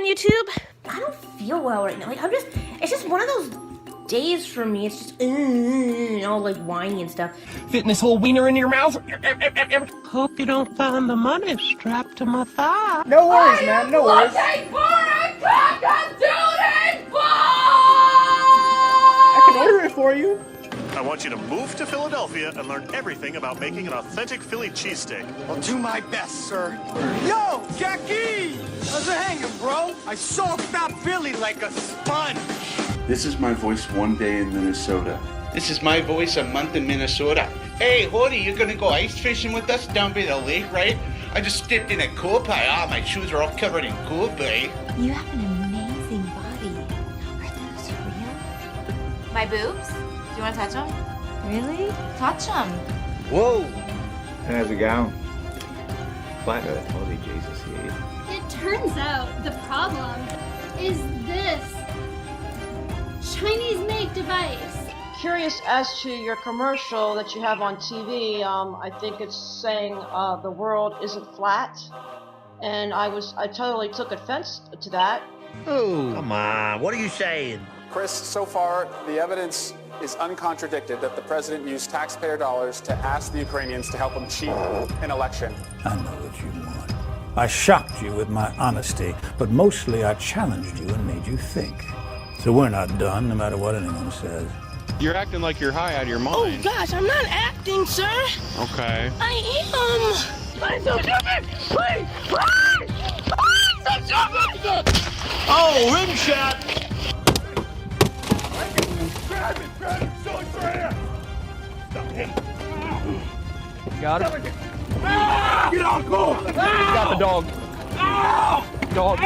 YouTube? I don't feel well right now. Like, it's just one of those days for me. It's just, all like whiny and stuff. Fitting this whole wiener in your mouth. Hope you don't find the money strapped to my thigh. No worries, man. No worries. I can order it for you. I want you to move to Philadelphia and learn everything about making an authentic Philly cheesesteak. I'll do my best, sir. Yo, Jackie! How's it hanging, bro? I soaked up Philly like a sponge. This is my voice one day in Minnesota. This is my voice a month in Minnesota. Hey, Horty, you're gonna go ice fishing with us down by the lake, right? I just stepped in a cool pie. Ah, my shoes are all covered in cool pie. You have an amazing body. Are those real? My boobs? Do you want to touch them? Really? Touch them. Whoa! How's it going? Flat Earth. Holy Jesus, It turns out the problem is this Chinese-made device. Curious as to your commercial that you have on TV. I think it's saying the world isn't flat, and I totally took offense to that. Oh, come on. What are you saying? Chris, so far, the evidence is uncontradicted that the president used taxpayer dollars to ask the Ukrainians to help him cheat an election. I know what you want. I shocked you with my honesty, but mostly I challenged you and made you think. So we're not done, no matter what anyone says. You're acting like you're high out of your mind. Oh gosh, I'm not acting, sir. Okay. I am. I'm so stupid. Please. I'm so stupid. Oh, rim shot! Grab him, so it's right here. Stop him. Got him. Get on, go. Got the dog. Dog.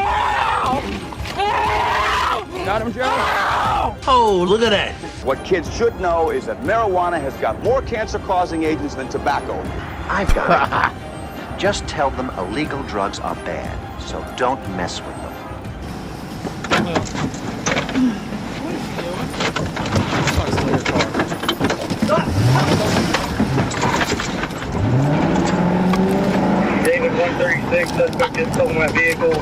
Got him, Joe. Oh, look at that. What kids should know is that marijuana has got more cancer-causing agents than tobacco. I've got it. Just tell them illegal drugs are bad, so don't mess with them. David 136, suspect just stole my vehicle.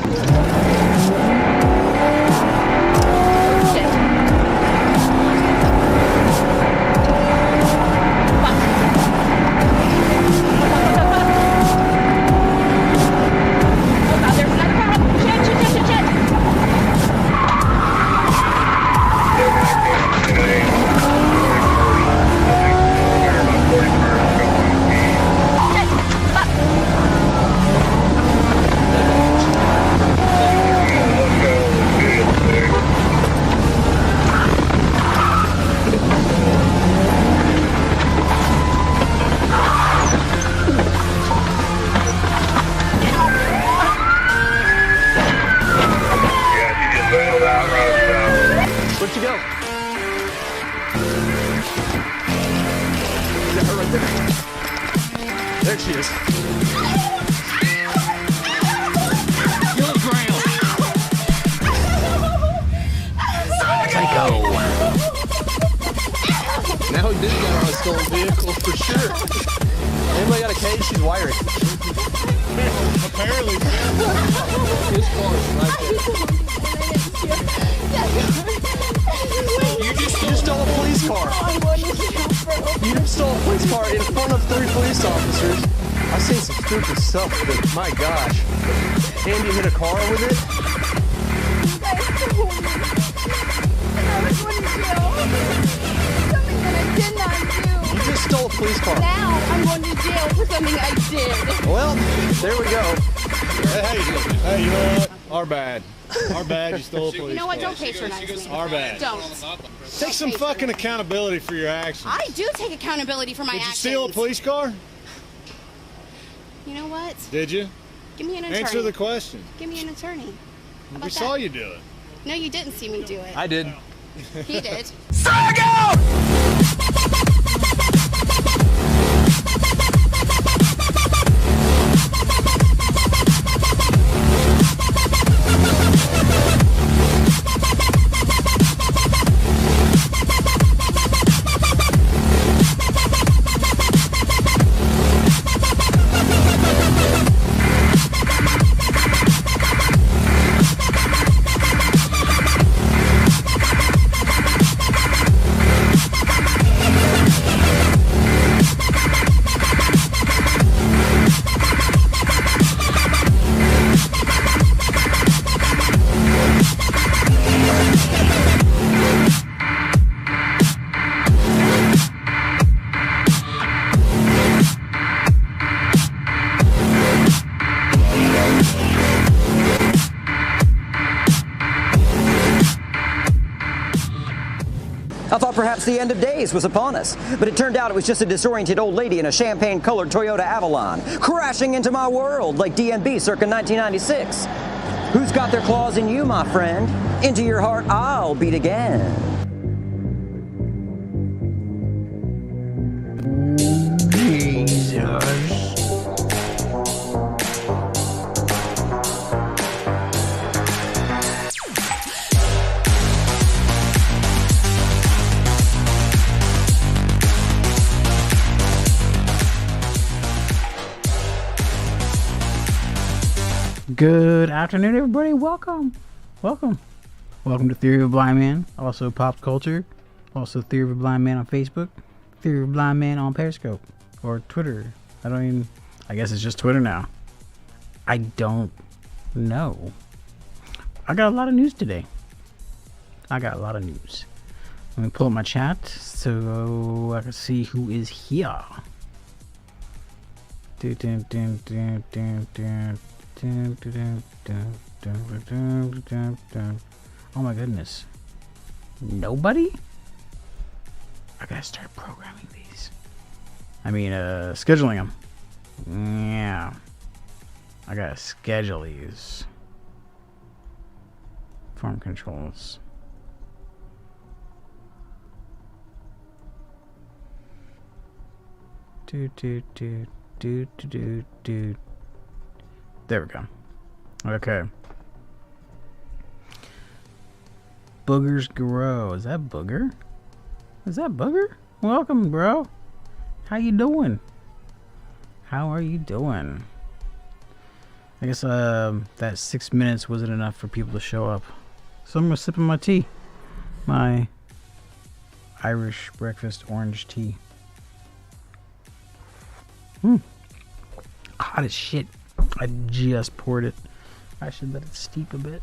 Where'd she go? Is that her right there? There she is. Psycho. Now he did get on a stolen vehicle for sure. Anybody got a cage? She's wired. Apparently. His car is right there. You just stole a police car. You just stole a police car in front of 3 police officers. I've seen some stupid stuff, but my gosh. And you hit a car with it? You just stole a police car. Now I'm going to jail for something I did. Well, there we go. Hey, you know what? Our bad. Our bad, you stole a police car. You know what? Don't patronize me. Our bad. Don't. Take some fucking accountability for your actions. I do take accountability for my actions. Did you steal a police car? You know what? Did you? Give me an attorney. Answer the question. Give me an attorney. How about We saw that? you do it. No, you didn't see me do it. I did. He did. Psycho! I thought perhaps the end of days was upon us, but it turned out it was just a disoriented old lady in a champagne-colored Toyota Avalon, crashing into my world like DNB circa 1996. Who's got their claws in you, my friend? Into your heart I'll beat again. Good afternoon, everybody. Welcome to Theory of a Blind Man, also Pop Culture, also Theory of a Blind Man on Facebook, Theory of a Blind Man on Periscope, or Twitter. I guess it's just Twitter now. I don't know. I got a lot of news today. Let me pull up my chat so I can see who is here. Oh my goodness. Nobody? I gotta start programming these. Scheduling them. Yeah. I gotta schedule these. Form controls. There we go. Okay. Boogers grow. Is that Booger? Welcome, bro. How you doing? I guess that 6 minutes wasn't enough for people to show up. So I'm gonna sip on my tea. My Irish breakfast orange tea. Hot as shit. I just poured it. I should let it steep a bit.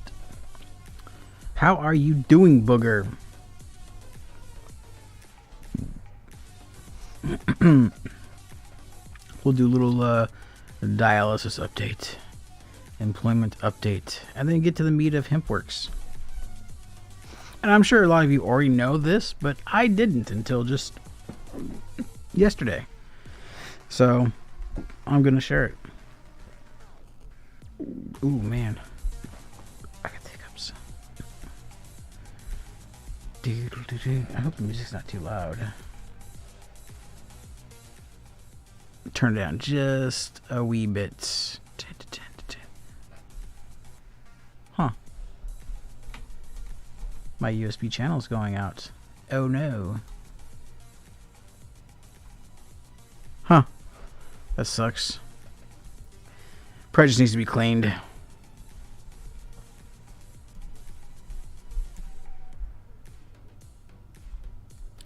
How are you doing, Booger? We'll do a little dialysis update, employment update, and then get to the meat of Hempworks. And I'm sure a lot of you already know this, but I didn't until just yesterday. So I'm gonna share it. Ooh, man. I got the hiccups. I hope the music's not too loud. Turn it down just a wee bit. Huh. My USB channel's going out. Oh no. Huh. That sucks. Probably just needs to be cleaned.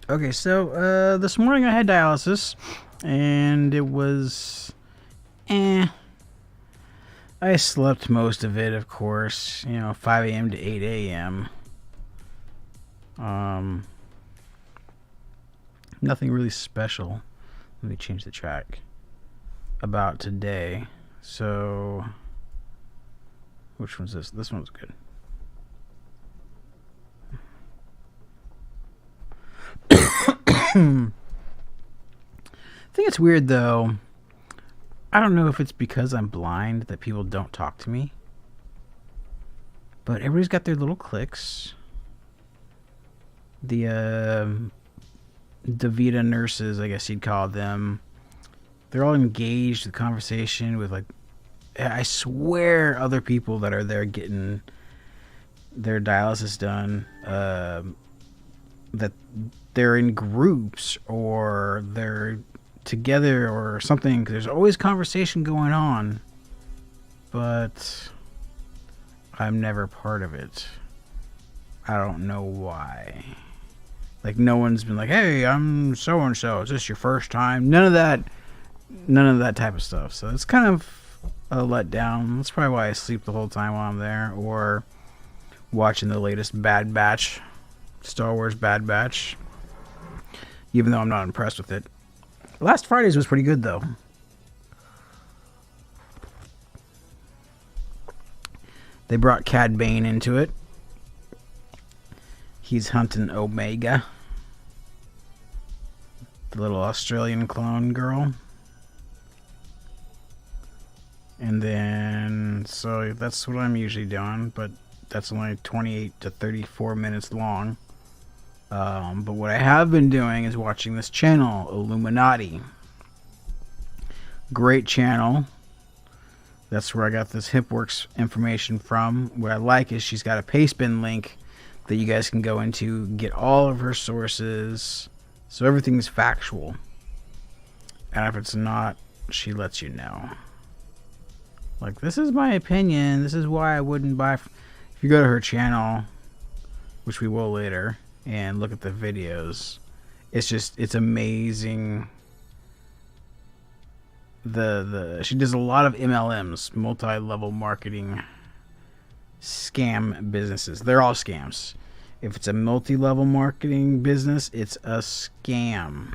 Okay, so this morning I had dialysis, and it was I slept most of it, of course. 5 a.m. to 8 a.m. Nothing really special. Let me change the track about today. So, which one's this? This one's good. I think it's weird though. I don't know if it's because I'm blind that people don't talk to me. But everybody's got their little cliques. The Vita nurses, I guess you'd call them. They're all engaged in conversation with, I swear, other people that are there getting their dialysis done, that they're in groups or they're together or something. 'Cause there's always conversation going on, but I'm never part of it. I don't know why. No one's been like, hey, I'm so-and-so. Is this your first time? None of that type of stuff. So it's kind of a letdown. That's probably why I sleep the whole time while I'm there, or watching the latest Bad Batch, Star Wars Bad Batch, even though I'm not impressed with it. Last Friday's was pretty good though. They brought Cad Bane into it. He's hunting Omega. the little Australian clone girl. And then, so that's what I'm usually doing, but that's only 28 to 34 minutes long. But what I have been doing is watching this channel, Illuminati. Great channel. That's where I got this Hempworks information from. What I like is she's got a Pastebin link that you guys can go into, get all of her sources, so everything's factual. And if it's not, she lets you know. Like, this is my opinion, this is why I wouldn't buy. If you go to her channel, which we will later, and look at the videos, it's amazing. She does a lot of MLMs, multi-level marketing scam businesses. They're all scams. If it's a multi-level marketing business, it's a scam.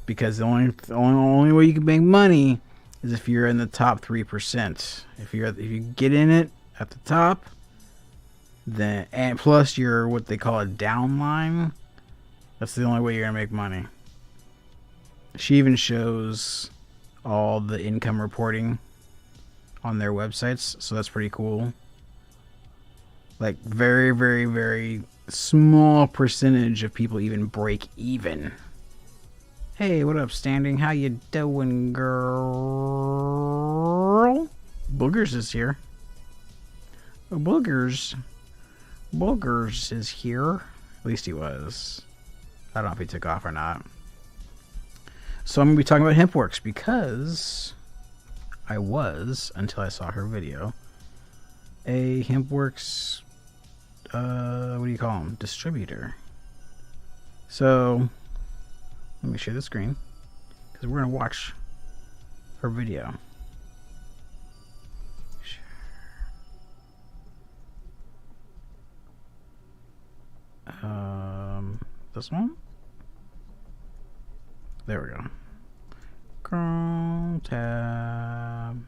Because the only way you can make money is if you're in the top 3%. If you get in it at the top, then, and plus you're what they call a downline, that's the only way you're gonna make money. She even shows all the income reporting on their websites, so that's pretty cool. Like, very, very, very small percentage of people even break even. Hey, what up, Standing? How you doing, girl? Boogers is here. Boogers is here. At least he was. I don't know if he took off or not. So I'm going to be talking about Hempworks because I was, until I saw her video, a Hempworks, what do you call them? Distributor. So let me share the screen because we're going to watch her video. This one? There we go. Chrome tab.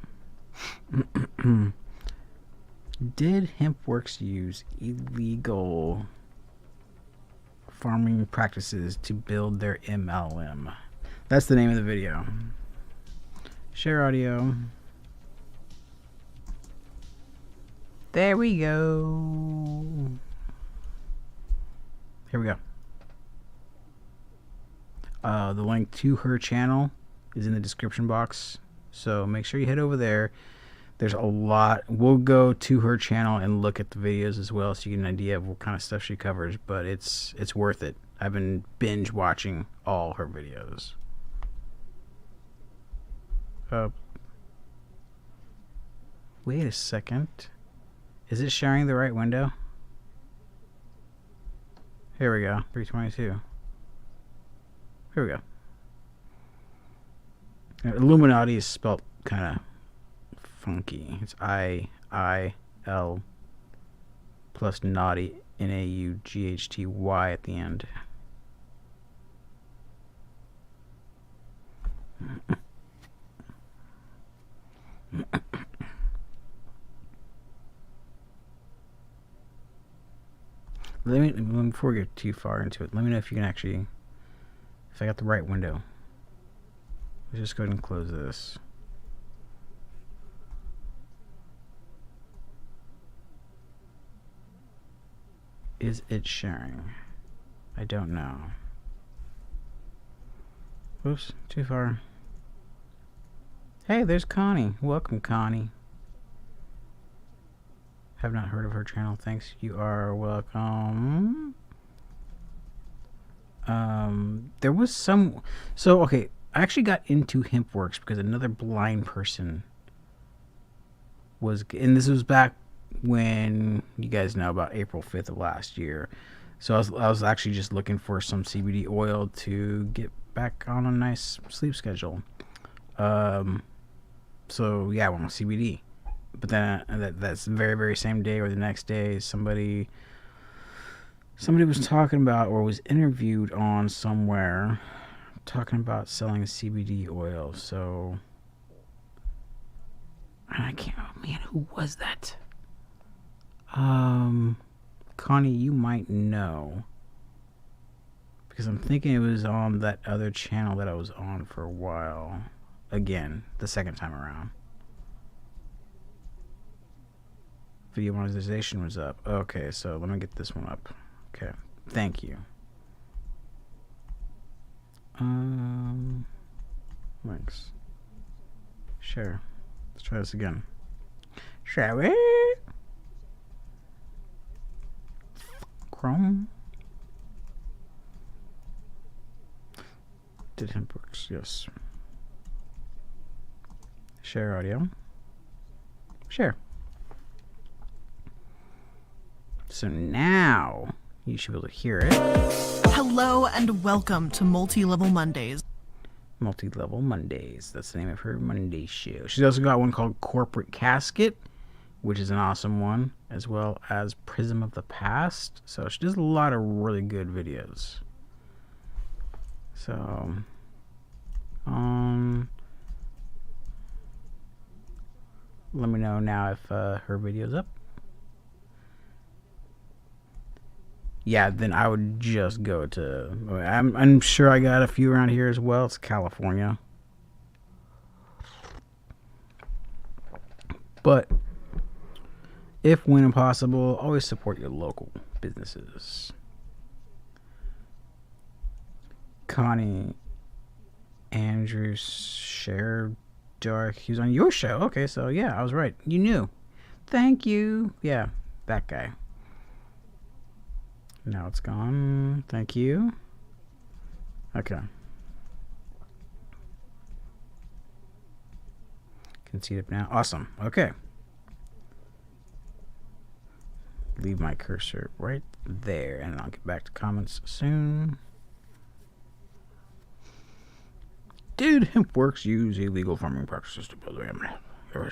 Did Hempworks use illegal farming practices to build their MLM? That's the name of the video. Share audio. There we go. Here we go. The link to her channel is in the description box, so make sure you head over there. There's a lot. We'll go to her channel and look at the videos as well, so you get an idea of what kind of stuff she covers. But it's worth it. I've been binge watching all her videos. Wait a second. Is it sharing the right window? Here we go. 322. Here we go. Illuminati is spelled kind of funky. It's I-I-L plus naughty, N-A-U-G-H-T-Y at the end. Before we get too far into it, let me know if you can actually, if I got the right window. Let's just go ahead and close this. Is it sharing? I don't know. Oops, too far. Hey, there's Connie. Welcome, Connie. Have not heard of her channel. Thanks. You are welcome. There was some. So okay, I actually got into Hempworks because another blind person was, and this was back when you guys know about April 5th of last year. So I was actually just looking for some CBD oil to get back on a nice sleep schedule. So yeah, I went with CBD. But then that's the very, very same day or the next day, somebody was talking about or was interviewed on somewhere talking about selling CBD oil. So I can't. Oh man, who was that? Connie, you might know Because I'm thinking it was on that other channel that I was on for a while. Again, the second time around. Video monetization was up. Okay, so let me get this one up. Okay, thank you. Links. Share. Let's try this again. Share it. Chrome. Did Hempworks, yes. Share audio. Share. So now you should be able to hear it. Hello and welcome to Multi-Level Mondays. Multi-Level Mondays. That's the name of her Monday show. She's also got one called Corporate Casket, which is an awesome one, as well as Prism of the Past. So she does a lot of really good videos. So, let me know now if her video's up. Yeah, then I would just go to. I'm sure I got a few around here as well. It's California, but if when possible, always support your local businesses. Connie Andrews shared Dark. He was on your show. Okay, so yeah, I was right. You knew. Thank you. Yeah, that guy. Now it's gone. Thank you. Okay. Can see it now. Awesome. Okay. Leave my cursor right there, and I'll get back to comments soon. Did Hempworks use illegal farming practices to build them? Here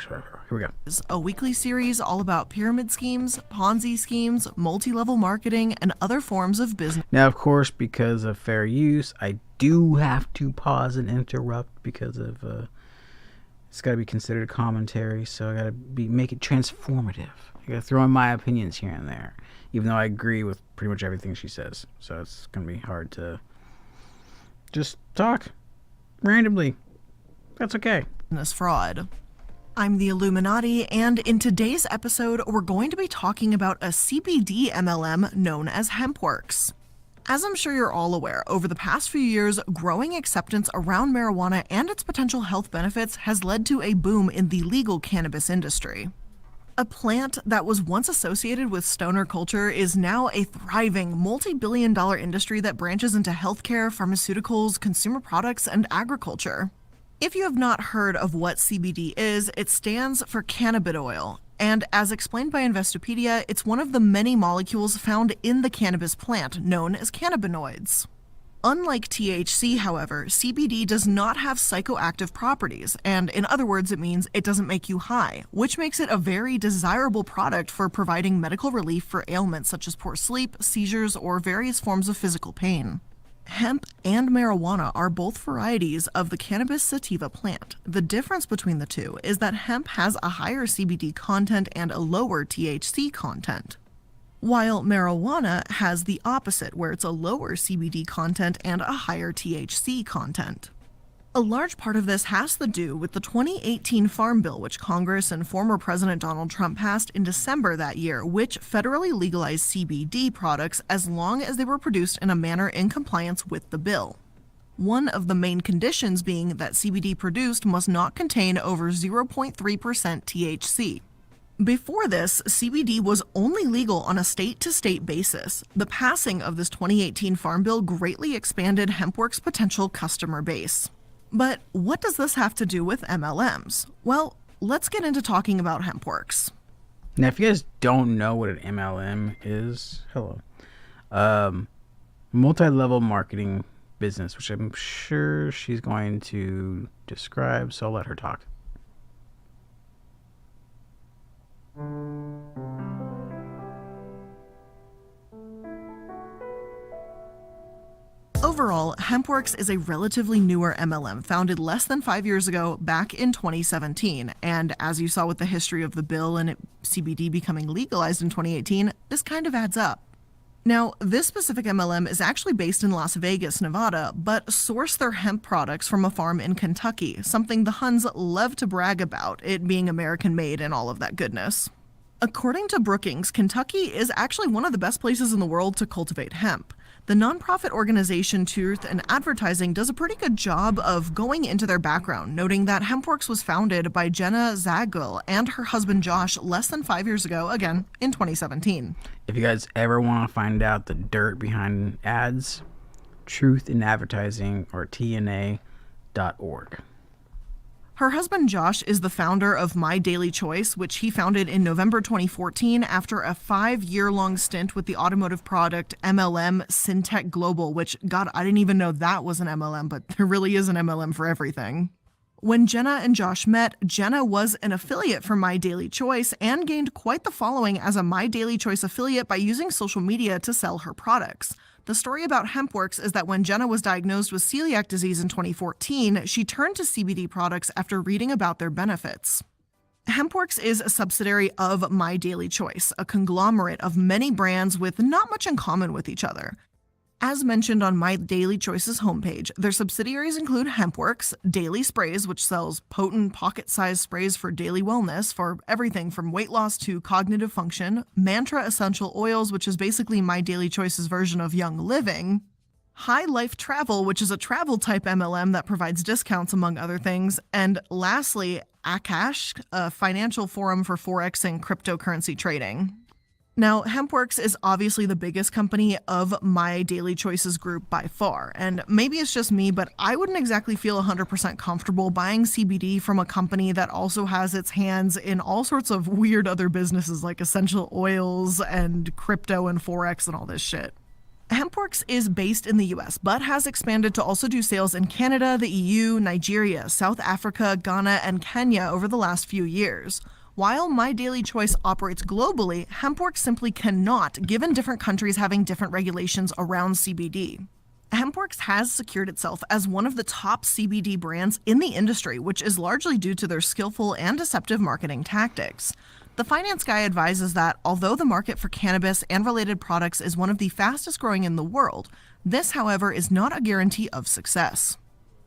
we go. A weekly series all about pyramid schemes, Ponzi schemes, multi-level marketing, and other forms of business. Now, of course, because of fair use, I do have to pause and interrupt because of it's got to be considered a commentary, so I got to make it transformative. I got to throw in my opinions here and there, even though I agree with pretty much everything she says. So it's going to be hard to just talk randomly. That's okay. Business fraud. I'm the Illuminati, and in today's episode, we're going to be talking about a CBD MLM known as Hempworks. As I'm sure you're all aware, over the past few years, growing acceptance around marijuana and its potential health benefits has led to a boom in the legal cannabis industry. A plant that was once associated with stoner culture is now a thriving, multi-billion-dollar industry that branches into healthcare, pharmaceuticals, consumer products, and agriculture. If you have not heard of what CBD is, it stands for cannabidiol, and as explained by Investopedia, it's one of the many molecules found in the cannabis plant known as cannabinoids. Unlike THC, however, CBD does not have psychoactive properties, and in other words, it means it doesn't make you high, which makes it a very desirable product for providing medical relief for ailments such as poor sleep, seizures, or various forms of physical pain. Hemp and marijuana are both varieties of the cannabis sativa plant. The difference between the two is that hemp has a higher CBD content and a lower THC content, while marijuana has the opposite, where it's a lower CBD content and a higher THC content. A large part of this has to do with the 2018 Farm Bill, which Congress and former President Donald Trump passed in December that year, which federally legalized CBD products as long as they were produced in a manner in compliance with the bill. One of the main conditions being that CBD produced must not contain over 0.3% THC. Before this, CBD was only legal on a state-to-state basis. The passing of this 2018 Farm Bill greatly expanded Hempworks' potential customer base. But what does this have to do with MLMs? Well, let's get into talking about Hempworks. Now, if you guys don't know what an MLM is, hello. Multi-level marketing business, which I'm sure she's going to describe, so I'll let her talk. Overall, Hempworks is a relatively newer MLM founded less than 5 years ago, back in 2017. And as you saw with the history of the bill and CBD becoming legalized in 2018, this kind of adds up. Now, this specific MLM is actually based in Las Vegas, Nevada, but source their hemp products from a farm in Kentucky, something the Huns love to brag about, it being American-made and all of that goodness. According to Brookings, Kentucky is actually one of the best places in the world to cultivate hemp. The nonprofit organization Truth in Advertising does a pretty good job of going into their background, noting that Hempworks was founded by Jenna Zagel and her husband Josh less than 5 years ago, again, in 2017. If you guys ever want to find out the dirt behind ads, Truth in Advertising or TNA.org. Her husband Josh is the founder of My Daily Choice, which he founded in November 2014 after a 5-year-long stint with the automotive product MLM Syntech Global, which, God, I didn't even know that was an MLM, but there really is an MLM for everything. When Jenna and Josh met, Jenna was an affiliate for My Daily Choice and gained quite the following as a My Daily Choice affiliate by using social media to sell her products. The story about Hempworks is that when Jenna was diagnosed with celiac disease in 2014, she turned to CBD products after reading about their benefits. Hempworks is a subsidiary of My Daily Choice, a conglomerate of many brands with not much in common with each other. As mentioned on My Daily Choice's homepage, their subsidiaries include Hempworks, Daily Sprays, which sells potent pocket-sized sprays for daily wellness for everything from weight loss to cognitive function, Mantra Essential Oils, which is basically My Daily Choice's version of Young Living, High Life Travel, which is a travel-type MLM that provides discounts among other things, and lastly, Akash, a financial forum for Forex and cryptocurrency trading. Now, Hempworks is obviously the biggest company of My Daily Choices group by far, and maybe it's just me, but I wouldn't exactly feel 100% comfortable buying CBD from a company that also has its hands in all sorts of weird other businesses like essential oils and crypto and Forex and all this shit. Hempworks is based in the US, but has expanded to also do sales in Canada, the EU, Nigeria, South Africa, Ghana, and Kenya over the last few years. While My Daily Choice operates globally, Hempworks simply cannot, given different countries having different regulations around CBD. Hempworks has secured itself as one of the top CBD brands in the industry, which is largely due to their skillful and deceptive marketing tactics. The finance guy advises that although the market for cannabis and related products is one of the fastest growing in the world, this, however, is not a guarantee of success.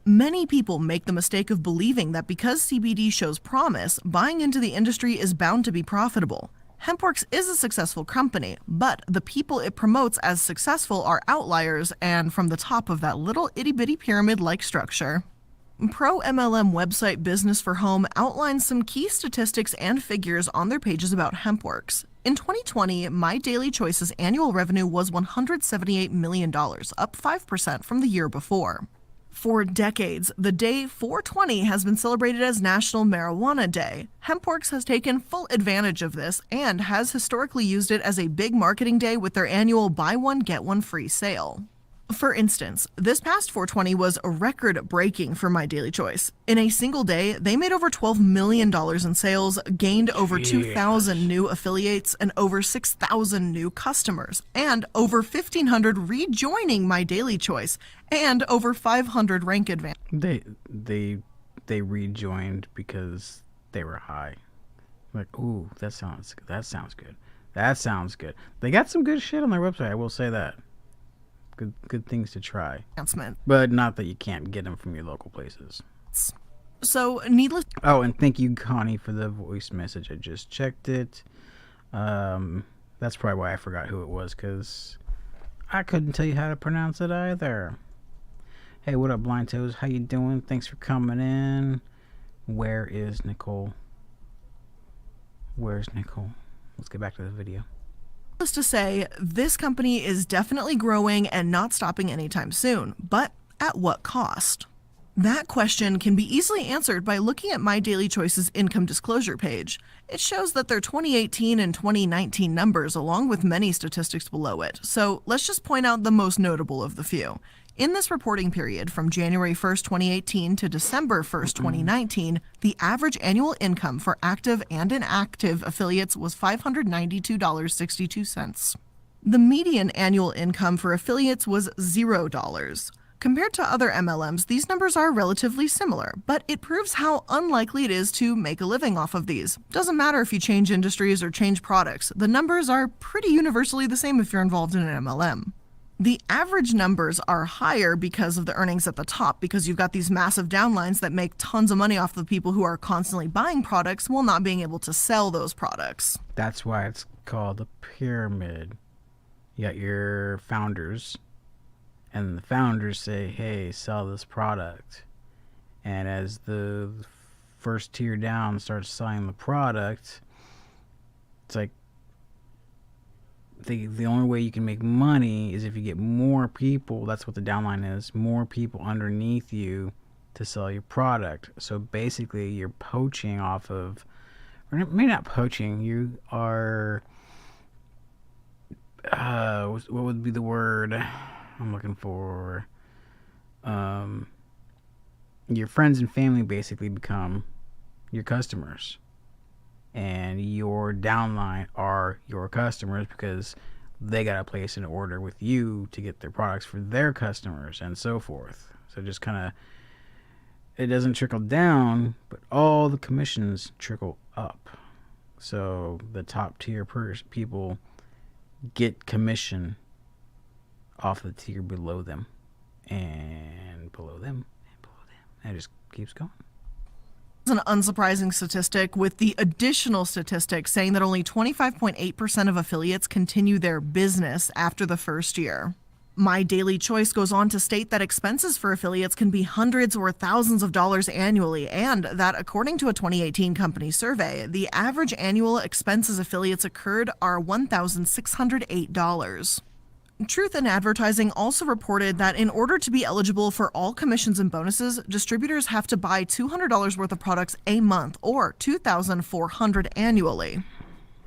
Many people make the mistake of believing that because CBD shows promise, buying into the industry is bound to be profitable. Hempworks is a successful company, but the people it promotes as successful are outliers and from the top of that little itty-bitty pyramid-like structure. Pro MLM website Business for Home outlines some key statistics and figures on their pages about Hempworks. In 2020, My Daily Choice's annual revenue was $178 million, up 5% from the year before. For decades, the day 420 has been celebrated as National Marijuana Day. Hempworks has taken full advantage of this and has historically used it as a big marketing day with their annual buy one, get one free sale. For instance, this past 420 was record-breaking for My Daily Choice. In a single day, they made over $12 million in sales, gained over 2,000 new affiliates, and over 6,000 new customers, and over 1,500 rejoining My Daily Choice, and over 500 rank advance. They rejoined because they were high. Like, ooh, that sounds good. That sounds good. They got some good shit on their website, I will say that. Good things to try. But not that you can't get them from your local places. So, needless... Oh, and thank you, Connie, for the voice message. I just checked it. That's probably why I forgot who it was, because I couldn't tell you how to pronounce it either. Hey, what up, Blind Toes? How you doing? Thanks for coming in. Where is Nicole? Where's Nicole? Let's get back to the video. To say, this company is definitely growing and not stopping anytime soon, but at what cost? That question can be easily answered by looking at My Daily Choice's income disclosure page. It shows that their 2018 and 2019 numbers along with many statistics below it, so let's just point out the most notable of the few. In this reporting period from January 1st, 2018 to December 1st, 2019, the average annual income for active and inactive affiliates was $592.62. The median annual income for affiliates was $0. Compared to other MLMs, these numbers are relatively similar, but it proves how unlikely it is to make a living off of these. Doesn't matter if you change industries or change products, the numbers are pretty universally the same if you're involved in an MLM. The average numbers are higher because of the earnings at the top, because you've got these massive downlines that make tons of money off the people who are constantly buying products while not being able to sell those products. That's why it's called a pyramid. You got your founders, and the founders say, hey, sell this product. And as the first tier down starts selling the product, it's like the only way you can make money is if you get more people, that's what the downline is, more people underneath you to sell your product. So basically you're poaching off of, or maybe not poaching, you are, what would be the word I'm looking for? Your friends and family basically become your customers. And your downline are your customers because they got to place an order with you to get their products for their customers and so forth. So just kind of, it doesn't trickle down, but all the commissions trickle up. So the top tier people get commission off the tier below them and below them and below them. And it just keeps going. An unsurprising statistic, with the additional statistic saying that only 25.8% of affiliates continue their business after the first year. My Daily Choice goes on to state that expenses for affiliates can be hundreds or thousands of dollars annually, and that according to a 2018 company survey, the average annual expenses affiliates incurred are $1,608. Truth in Advertising also reported that in order to be eligible for all commissions and bonuses, distributors have to buy $200 worth of products a month or $2,400 annually.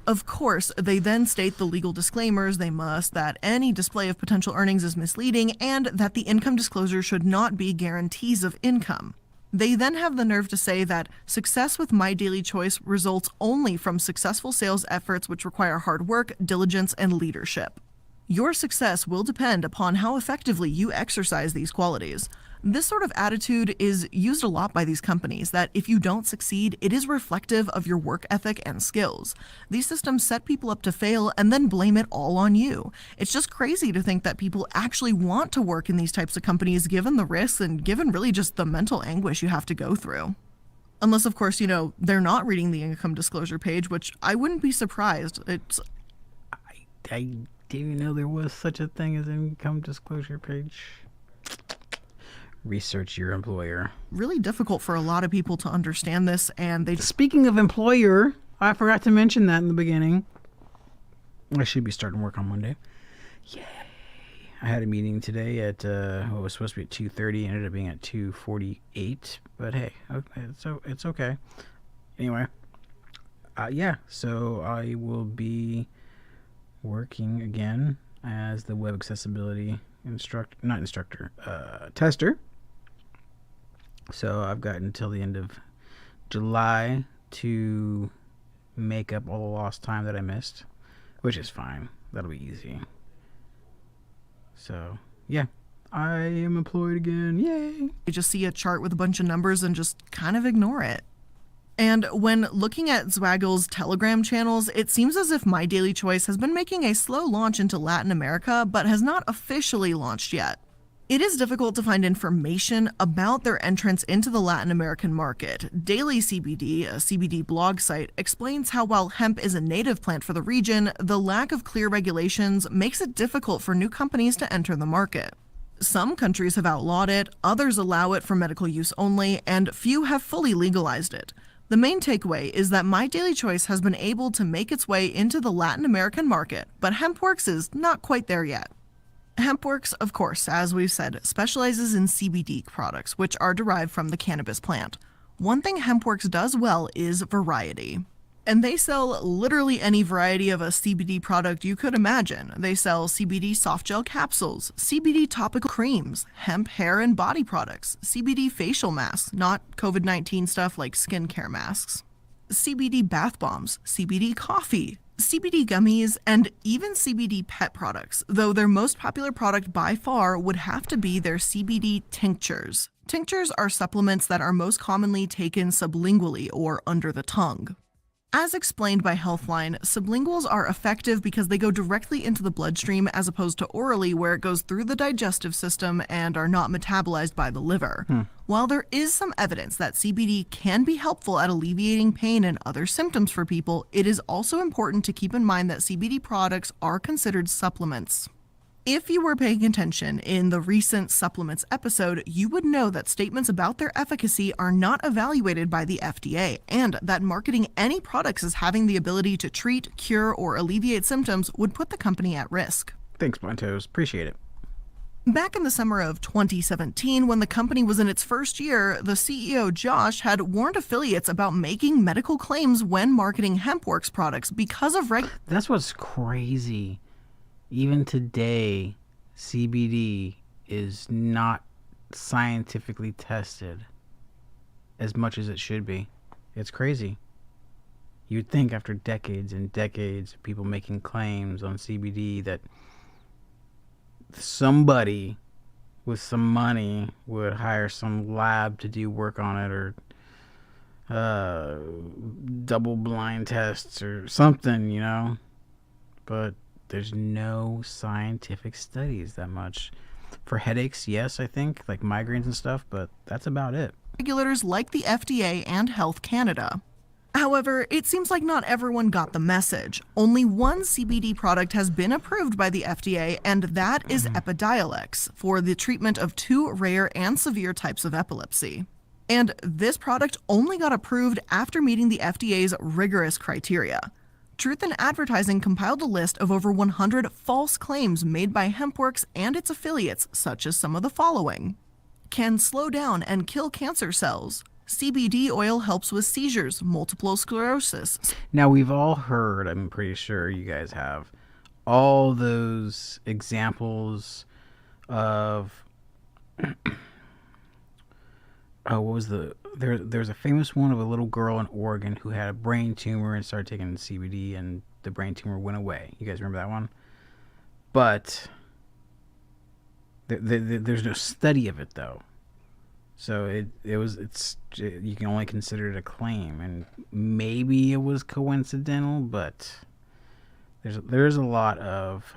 Of course, they then state the legal disclaimers they must, that any display of potential earnings is misleading, and that the income disclosure should not be guarantees of income. They then have the nerve to say that success with My Daily Choice results only from successful sales efforts which require hard work, diligence, and leadership. Your success will depend upon how effectively you exercise these qualities. This sort of attitude is used a lot by these companies, that if you don't succeed, it is reflective of your work ethic and skills. These systems set people up to fail and then blame it all on you. It's just crazy to think that people actually want to work in these types of companies given the risks and given really just the mental anguish you have to go through. Unless, of course, they're not reading the income disclosure page, which I wouldn't be surprised. I didn't know there was such a thing as an income disclosure page. Research your employer. Really difficult for a lot of people to understand this, and they... Speaking of employer, I forgot to mention that in the beginning. I should be starting work on Monday. Yay! I had a meeting today at, what was supposed to be at 2:30, ended up being at 2:48, but hey, it's okay. Anyway, so I will be working again as the web accessibility tester. So I've got until the end of July to make up all the lost time that I missed, which is fine. That'll be easy. So yeah, I am employed again. Yay! You just see a chart with a bunch of numbers and just kind of ignore it. And when looking at Zwaggle's Telegram channels, it seems as if My Daily Choice has been making a slow launch into Latin America, but has not officially launched yet. It is difficult to find information about their entrance into the Latin American market. Daily CBD, a CBD blog site, explains how while hemp is a native plant for the region, the lack of clear regulations makes it difficult for new companies to enter the market. Some countries have outlawed it, others allow it for medical use only, and few have fully legalized it. The main takeaway is that My Daily Choice has been able to make its way into the Latin American market, but Hempworks is not quite there yet. Hempworks, of course, as we've said, specializes in CBD products, which are derived from the cannabis plant. One thing Hempworks does well is variety. And they sell literally any variety of a CBD product you could imagine. They sell CBD soft gel capsules, CBD topical creams, hemp hair and body products, CBD facial masks, not COVID-19 stuff like skincare masks, CBD bath bombs, CBD coffee, CBD gummies, and even CBD pet products, though their most popular product by far would have to be their CBD tinctures. Tinctures are supplements that are most commonly taken sublingually or under the tongue. As explained by Healthline, sublinguals are effective because they go directly into the bloodstream as opposed to orally where it goes through the digestive system and are not metabolized by the liver. While there is some evidence that CBD can be helpful at alleviating pain and other symptoms for people, it is also important to keep in mind that CBD products are considered supplements. If you were paying attention in the recent supplements episode, you would know that statements about their efficacy are not evaluated by the FDA, and that marketing any products as having the ability to treat, cure, or alleviate symptoms would put the company at risk. Thanks, Montos. Appreciate it. Back in the summer of 2017, when the company was in its first year, the CEO, Josh, had warned affiliates about making medical claims when marketing Hempworks products because of That's what's crazy. Even today, CBD is not scientifically tested as much as it should be. It's crazy. You'd think after decades and decades of people making claims on CBD that somebody with some money would hire some lab to do work on it, or double-blind tests or something, you know? But there's no scientific studies that much. For headaches, yes, I think, like migraines and stuff, but that's about it. Regulators like the FDA and Health Canada. However, it seems like not everyone got the message. Only one CBD product has been approved by the FDA, and that is Epidiolex, for the treatment of 2 rare and severe types of epilepsy. And this product only got approved after meeting the FDA's rigorous criteria. Truth in Advertising compiled a list of over 100 false claims made by Hempworks and its affiliates, such as some of the following. Can slow down and kill cancer cells. CBD oil helps with seizures, multiple sclerosis. Now, we've all heard, I'm pretty sure you guys have, all those examples of... what was there's a famous one of a little girl in Oregon who had a brain tumor and started taking CBD, and the brain tumor went away. You guys remember that one? But there's no study of it, though. So you can only consider it a claim, and maybe it was coincidental, but there's a lot of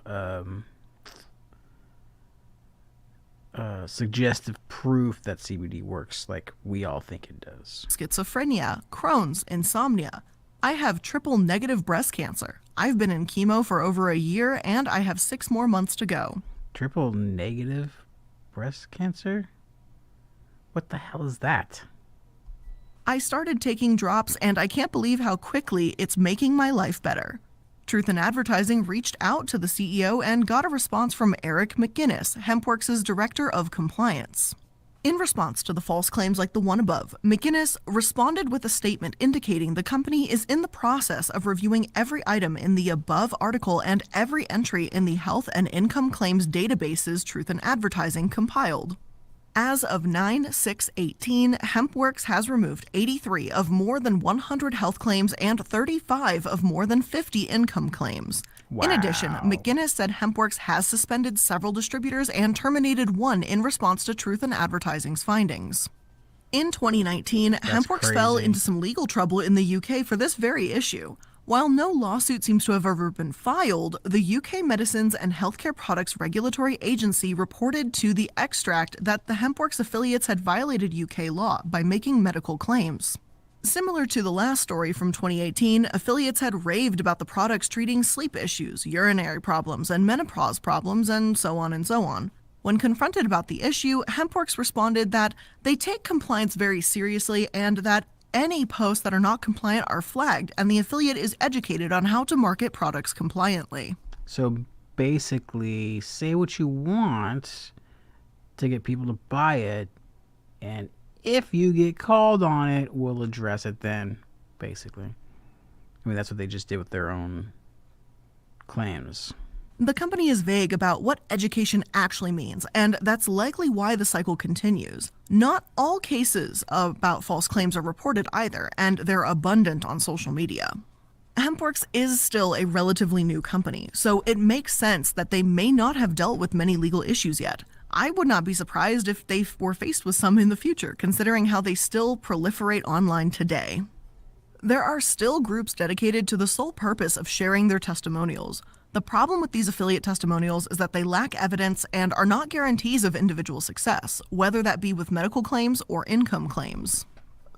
suggestive proof that CBD works like we all think it does. Schizophrenia, Crohn's, insomnia. I have triple negative breast cancer. I've been in chemo for over a year, and I have 6 more months to go. Triple negative breast cancer? What the hell is that? I started taking drops, and I can't believe how quickly it's making my life better. Truth in Advertising reached out to the CEO and got a response from Eric McGinnis, Hempworks' Director of Compliance. In response to the false claims like the one above, McGinnis responded with a statement indicating the company is in the process of reviewing every item in the above article and every entry in the health and income claims databases Truth in Advertising compiled. As of 9/6/18, Hempworks has removed 83 of more than 100 health claims and 35 of more than 50 income claims. Wow. In addition, McGinnis said Hempworks has suspended several distributors and terminated one in response to Truth in Advertising's findings. In 2019, Hempworks fell into some legal trouble in the UK for this very issue. While no lawsuit seems to have ever been filed, the UK Medicines and Healthcare Products Regulatory Agency reported to the Extract that the Hempworks affiliates had violated UK law by making medical claims. Similar to the last story from 2018, affiliates had raved about the products treating sleep issues, urinary problems, and menopause problems, and so on and so on. When confronted about the issue, Hempworks responded that they take compliance very seriously and that any posts that are not compliant are flagged, and the affiliate is educated on how to market products compliantly. So basically, say what you want to get people to buy it, and if you get called on it, we'll address it then, basically. I mean, that's what they just did with their own claims. The company is vague about what education actually means, and that's likely why the cycle continues. Not all cases about false claims are reported either, and they're abundant on social media. Hempworks is still a relatively new company, so it makes sense that they may not have dealt with many legal issues yet. I would not be surprised if they were faced with some in the future, considering how they still proliferate online today. There are still groups dedicated to the sole purpose of sharing their testimonials. The problem with these affiliate testimonials is that they lack evidence and are not guarantees of individual success, whether that be with medical claims or income claims.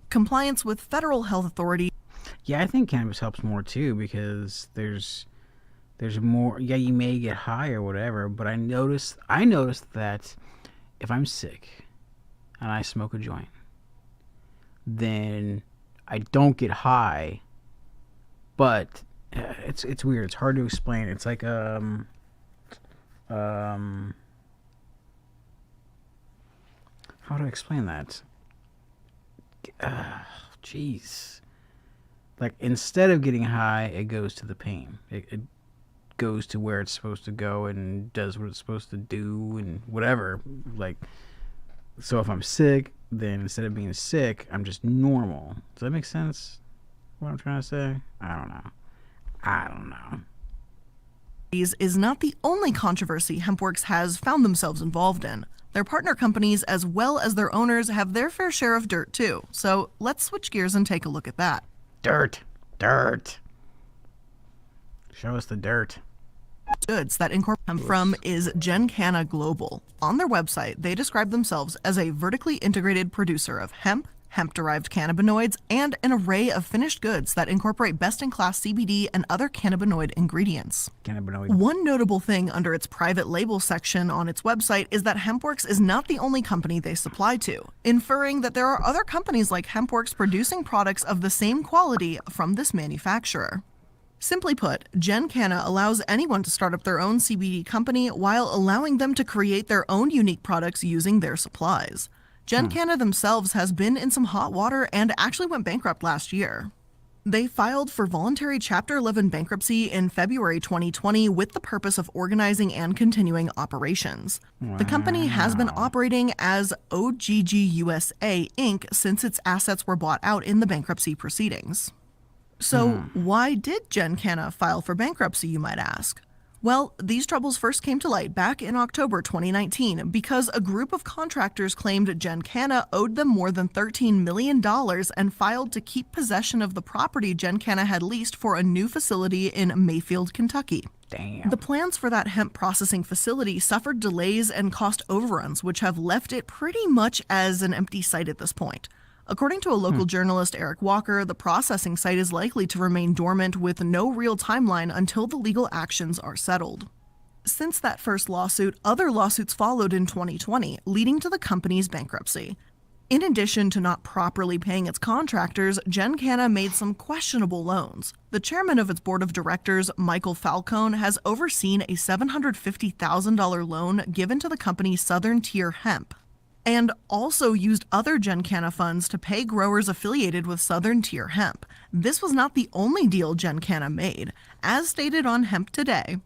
Compliance with federal health authorities. Yeah, I think cannabis helps more too, because there's more. Yeah, you may get high or whatever, but I noticed that if I'm sick and I smoke a joint, then I don't get high, but it's weird. It's hard to explain. It's like how do I explain that? Jeez. Like, instead of getting high, it goes to the pain. It goes to where it's supposed to go and does what it's supposed to do and whatever. Like, so if I'm sick, then instead of being sick, I'm just normal. Does that make sense? What I'm trying to say? I don't know. Is not the only controversy Hempworks has found themselves involved in. Their partner companies, as well as their owners, have their fair share of dirt too. So let's switch gears and take a look at that. Dirt. Show us the dirt. Goods that incorporate from is Gencana Global. On their website, they describe themselves as a vertically integrated producer of hemp-derived cannabinoids, and an array of finished goods that incorporate best-in-class CBD and other cannabinoid ingredients. One notable thing under its private label section on its website is that Hempworks is not the only company they supply to, inferring that there are other companies like Hempworks producing products of the same quality from this manufacturer. Simply put, Gencana allows anyone to start up their own CBD company while allowing them to create their own unique products using their supplies. Gencana themselves has been in some hot water and actually went bankrupt last year. They filed for voluntary Chapter 11 bankruptcy in February 2020 with the purpose of organizing and continuing operations. The company has been operating as OGG USA Inc. since its assets were bought out in the bankruptcy proceedings. So why did Gencana file for bankruptcy, you might ask? Well, these troubles first came to light back in October 2019 because a group of contractors claimed Gencana owed them more than $13 million and filed to keep possession of the property Gencana had leased for a new facility in Mayfield, Kentucky. Damn. The plans for that hemp processing facility suffered delays and cost overruns, which have left it pretty much as an empty site at this point. According to a local journalist, Eric Walker, the processing site is likely to remain dormant with no real timeline until the legal actions are settled. Since that first lawsuit, other lawsuits followed in 2020, leading to the company's bankruptcy. In addition to not properly paying its contractors, Gencana made some questionable loans. The chairman of its board of directors, Michael Falcone, has overseen a $750,000 loan given to the company Southern Tier Hemp, and also used other Gencana funds to pay growers affiliated with Southern Tier Hemp. This was not the only deal Gencana made. As stated on Hemp Today,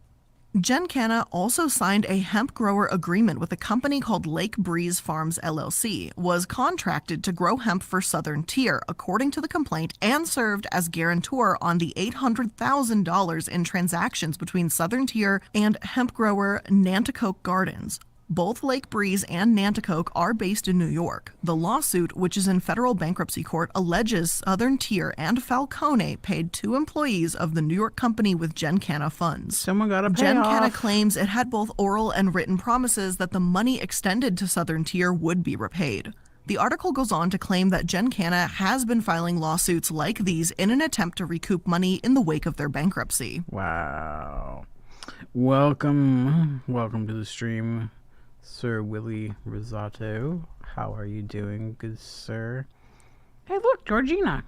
Gencana also signed a hemp grower agreement with a company called Lake Breeze Farms LLC, was contracted to grow hemp for Southern Tier, according to the complaint, and served as guarantor on the $800,000 in transactions between Southern Tier and hemp grower Nanticoke Gardens. Both Lake Breeze and Nanticoke are based in New York. The lawsuit, which is in federal bankruptcy court, alleges Southern Tier and Falcone paid two employees of the New York company with Gencana funds. Someone got a Gencana payoff. claims it had both oral and written promises that the money extended to Southern Tier would be repaid. The article goes on to claim that Gencana has been filing lawsuits like these in an attempt to recoup money in the wake of their bankruptcy. Wow. Welcome to the stream, Sir Willie Risotto. How are you doing, good sir? Hey, look, Georgina.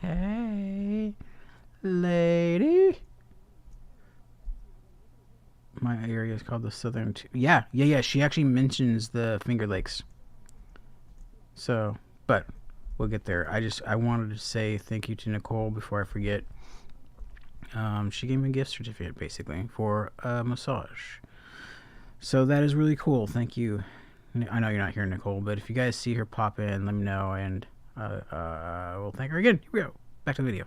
Hey, lady. My area is called the Southern... Yeah. She actually mentions the Finger Lakes. So, but we'll get there. I wanted to say thank you to Nicole before I forget. She gave me a gift certificate, basically, for a massage. So that is really cool. Thank you. I know you're not here, Nicole, but if you guys see her pop in, let me know, and we'll thank her again. Here we go. Back to the video.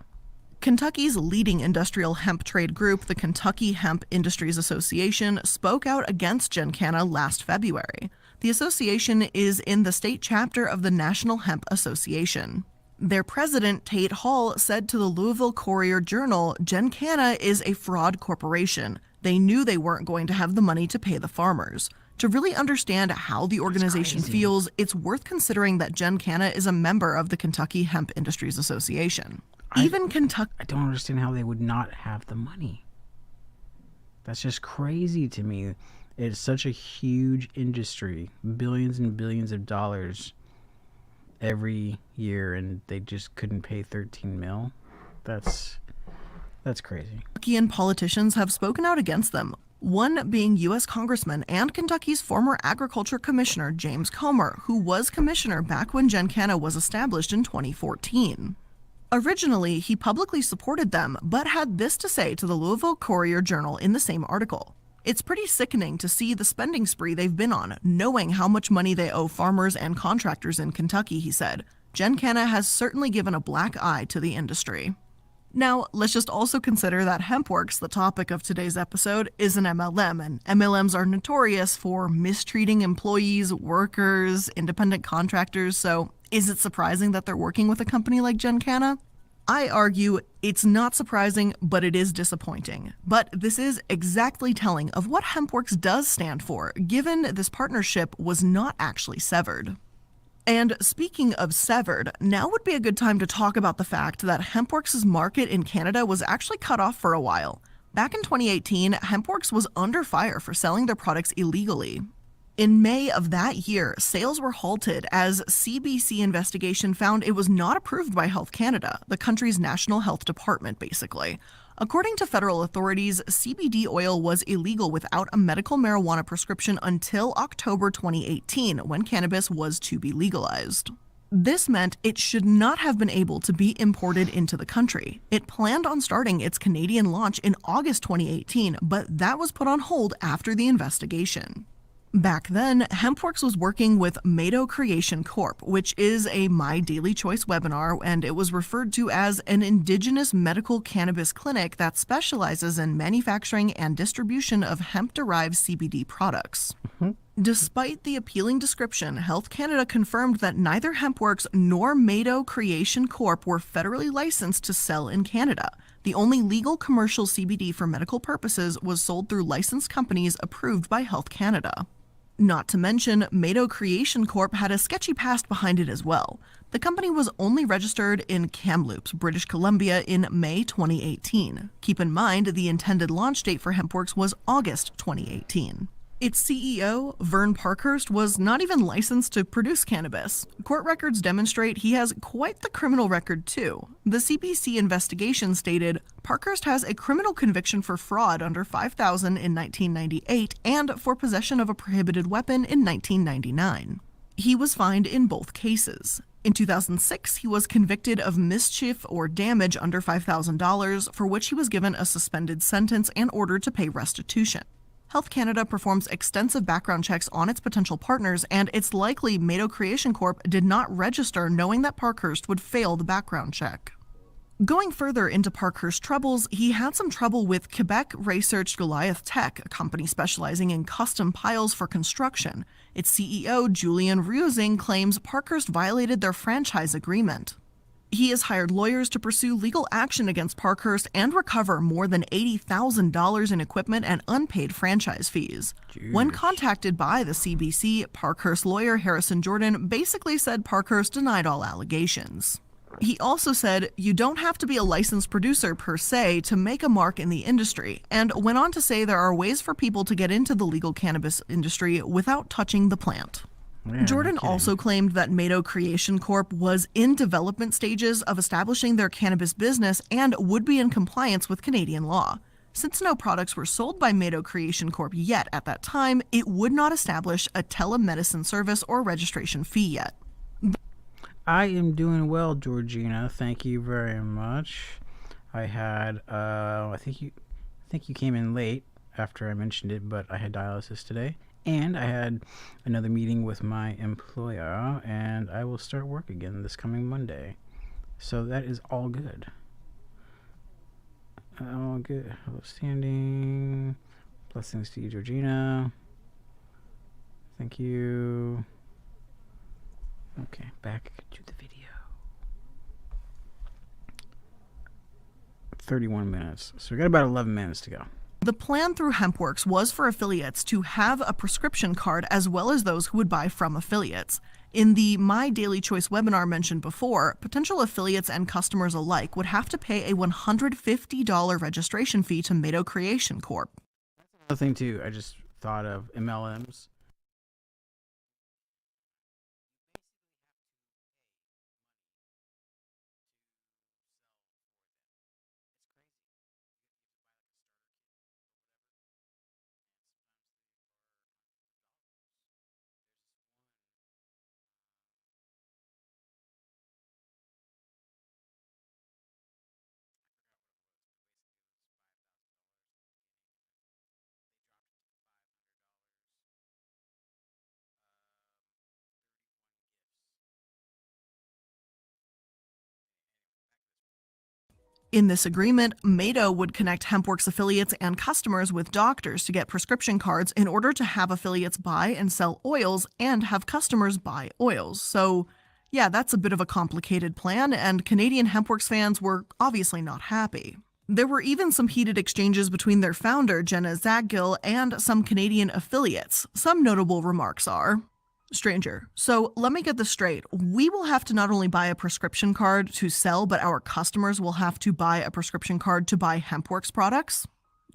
Kentucky's leading industrial hemp trade group, the Kentucky Hemp Industries Association, spoke out against Giancana last February. The association is in the state chapter of the National Hemp Association. Their president, Tate Hall, said to the Louisville Courier-Journal, Giancana is a fraud corporation. They knew they weren't going to have the money to pay the farmers. To really understand how the organization feels, it's worth considering that Giancana is a member of the Kentucky Hemp Industries Association. I don't understand how they would not have the money. That's just crazy to me. It's such a huge industry, billions and billions of dollars every year, and they just couldn't pay 13 mil. That's crazy. Kentuckian politicians have spoken out against them, one being U.S. Congressman and Kentucky's former Agriculture Commissioner James Comer, who was commissioner back when Giancana was established in 2014. Originally, he publicly supported them, but had this to say to the Louisville Courier-Journal in the same article. It's pretty sickening to see the spending spree they've been on, knowing how much money they owe farmers and contractors in Kentucky, he said. Giancana has certainly given a black eye to the industry. Now, let's just also consider that Hempworks, the topic of today's episode, is an MLM, and MLMs are notorious for mistreating employees, workers, independent contractors, so is it surprising that they're working with a company like Giancana? I argue it's not surprising, but it is disappointing. But this is exactly telling of what Hempworks does stand for, given this partnership was not actually severed. And speaking of severed, now would be a good time to talk about the fact that Hempworks' market in Canada was actually cut off for a while. Back in 2018, Hempworks was under fire for selling their products illegally. In May of that year, sales were halted as CBC investigation found it was not approved by Health Canada, the country's national health department, basically. According to federal authorities, CBD oil was illegal without a medical marijuana prescription until October 2018, when cannabis was to be legalized. This meant it should not have been able to be imported into the country. It planned on starting its Canadian launch in August 2018, but that was put on hold after the investigation. Back then, Hempworks was working with Mado Creation Corp., which is a My Daily Choice webinar, and it was referred to as an indigenous medical cannabis clinic that specializes in manufacturing and distribution of hemp-derived CBD products. Despite the appealing description, Health Canada confirmed that neither Hempworks nor Mado Creation Corp. Were federally licensed to sell in Canada. The only legal commercial CBD for medical purposes was sold through licensed companies approved by Health Canada. Not to mention, Mado Creation Corp. Had a sketchy past behind it as well. The company was only registered in Kamloops, British Columbia in May 2018. Keep in mind, the intended launch date for Hempworks was August 2018. Its CEO, Vern Parkhurst, was not even licensed to produce cannabis. Court records demonstrate he has quite the criminal record, too. The CBC investigation stated, Parkhurst has a criminal conviction for fraud under 5000 in 1998 and for possession of a prohibited weapon in 1999. He was fined in both cases. In 2006, he was convicted of mischief or damage under $5,000, for which he was given a suspended sentence and ordered to pay restitution. Health Canada performs extensive background checks on its potential partners, and it's likely Mado Creation Corp. Did not register knowing that Parkhurst would fail the background check. Going further into Parkhurst's troubles, he had some trouble with Quebec researched Goliath Tech, a company specializing in custom piles for construction. Its CEO, Julian Reusing, claims Parkhurst violated their franchise agreement. He has hired lawyers to pursue legal action against Parkhurst and recover more than $80,000 in equipment and unpaid franchise fees. When contacted by the CBC, Parkhurst lawyer Harrison Jordan basically said Parkhurst denied all allegations. He also said, you don't have to be a licensed producer per se to make a mark in the industry, and went on to say there are ways for people to get into the legal cannabis industry without touching the plant. Yeah, Jordan also claimed that Mado Creation Corp. Was in development stages of establishing their cannabis business and would be in compliance with Canadian law. Since no products were sold by Mado Creation Corp. Yet at that time, it would not establish a telemedicine service or registration fee yet. I am doing well, Georgina. Thank you very much. I had, I think you came in late after I mentioned it, but I had dialysis today. And I had another meeting with my employer, and I will start work again this coming Monday. So that is all good. Oh, good. Hello, standing. Blessings to you, Georgina. Thank you. Okay, back to the video. 31 minutes. So we got about 11 minutes to go. The plan through Hempworks was for affiliates to have a prescription card as well as those who would buy from affiliates. In the My Daily Choice webinar mentioned before, potential affiliates and customers alike would have to pay a $150 registration fee to Mado Creation Corp. Another thing too, I just thought of MLMs. In this agreement, Mado would connect Hempworks affiliates and customers with doctors to get prescription cards in order to have affiliates buy and sell oils and have customers buy oils. So, yeah, that's a bit of a complicated plan, and Canadian Hempworks fans were obviously not happy. There were even some heated exchanges between their founder, Jenna Zaggill, and some Canadian affiliates. Some notable remarks are, Stranger, so let me get this straight. We will have to not only buy a prescription card to sell, but our customers will have to buy a prescription card to buy Hempworks products?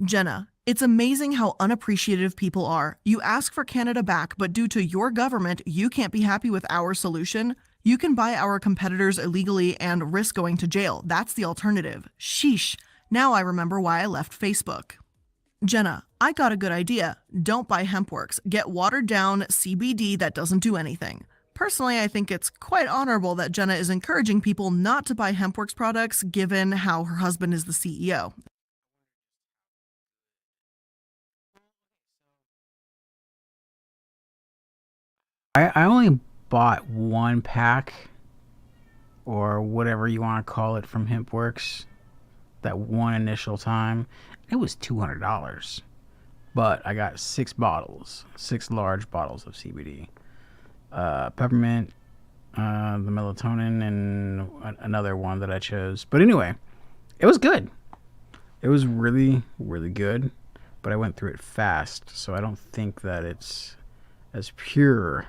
Jenna, it's amazing how unappreciative people are. You ask for Canada back, but due to your government, you can't be happy with our solution. You can buy our competitors illegally and risk going to jail. That's the alternative. Sheesh. Now I remember why I left Facebook. Jenna, I got a good idea. Don't buy Hempworks. Get watered down CBD that doesn't do anything. Personally, I think it's quite honorable that Jenna is encouraging people not to buy Hempworks products given how her husband is the CEO. I only bought one pack, or whatever you want to call it, from Hempworks that one initial time. It was $200, but I got 6 large bottles of CBD, peppermint, the melatonin, and another one that I chose. But anyway, it was good. It was really, really good, but I went through it fast, so I don't think that it's as pure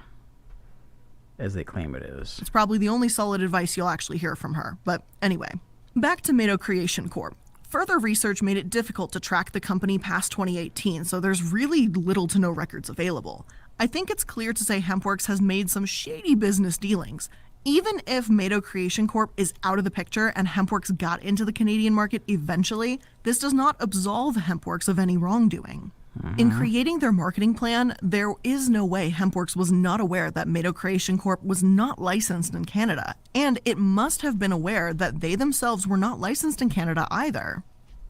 as they claim it is. It's probably the only solid advice you'll actually hear from her. But anyway, back to Mado Creation Corp. Further research made it difficult to track the company past 2018, so there's really little to no records available. I think it's clear to say Hempworks has made some shady business dealings. Even if Mado Creation Corp is out of the picture and Hempworks got into the Canadian market eventually, this does not absolve Hempworks of any wrongdoing. In creating their marketing plan, there is no way Hempworks was not aware that Mado Creation Corp was not licensed in Canada, and it must have been aware that they themselves were not licensed in Canada either.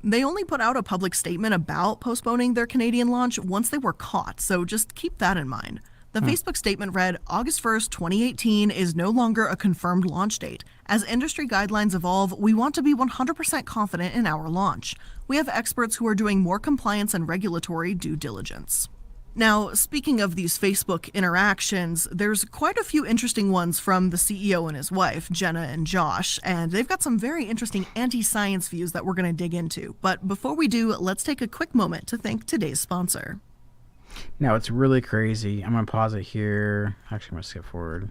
They only put out a public statement about postponing their Canadian launch once they were caught, so just keep that in mind. The Facebook statement read, August 1st, 2018 is no longer a confirmed launch date. As industry guidelines evolve, we want to be 100% confident in our launch. We have experts who are doing more compliance and regulatory due diligence. Now, speaking of these Facebook interactions, there's quite a few interesting ones from the CEO and his wife, Jenna and Josh, and they've got some very interesting anti-science views that we're going to dig into. But before we do, let's take a quick moment to thank today's sponsor. Now, it's really crazy. I'm going to pause it here. Actually, I'm going to skip forward.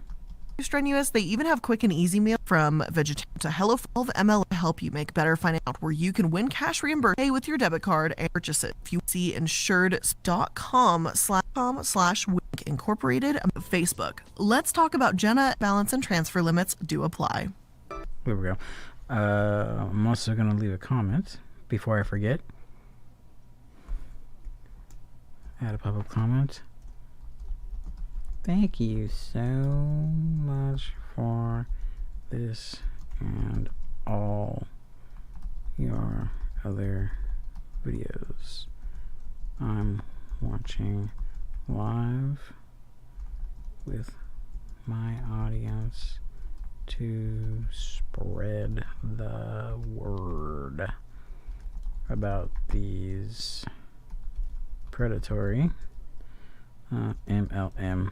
Strenuous, they even have quick and easy meal from vegetarian to HelloFolv ML to help you make better financial out where you can win cash reimbursement with your debit card and purchase it. If you see insured.com/wink incorporated on Facebook. Let's talk about Jenna. Balance and transfer limits do apply. There we go. I'm also going to leave a comment before I forget. Add a public comment. Thank you so much for this and all your other videos. I'm watching live with my audience to spread the word. about these predatory MLMs.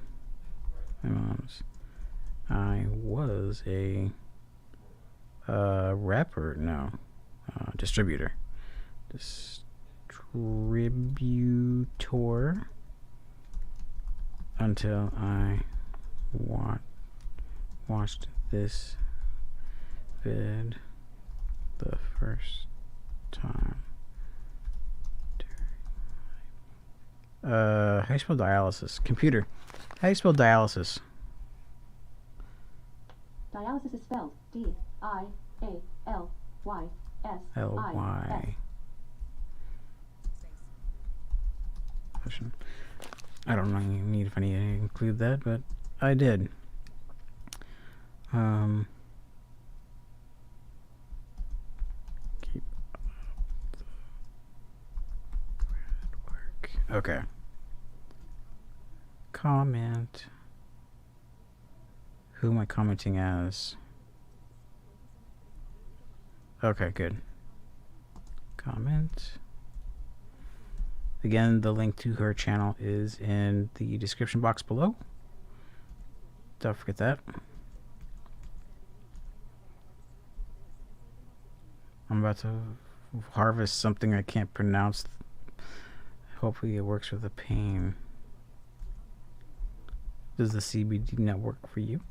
I was a distributor until I watched this vid the first time. How do you spell dialysis? Computer. How do you spell dialysis? Dialysis is spelled D-I-A-L-Y-S. L-Y. I don't know if I need to include that, but I did. Keep work. Okay. Comment. Who am I commenting as? Okay, good. Comment. Again, the link to her channel is in the description box below. Don't forget that. I'm about to harvest something I can't pronounce. Hopefully it works with the pain. Does the CBD not work for you?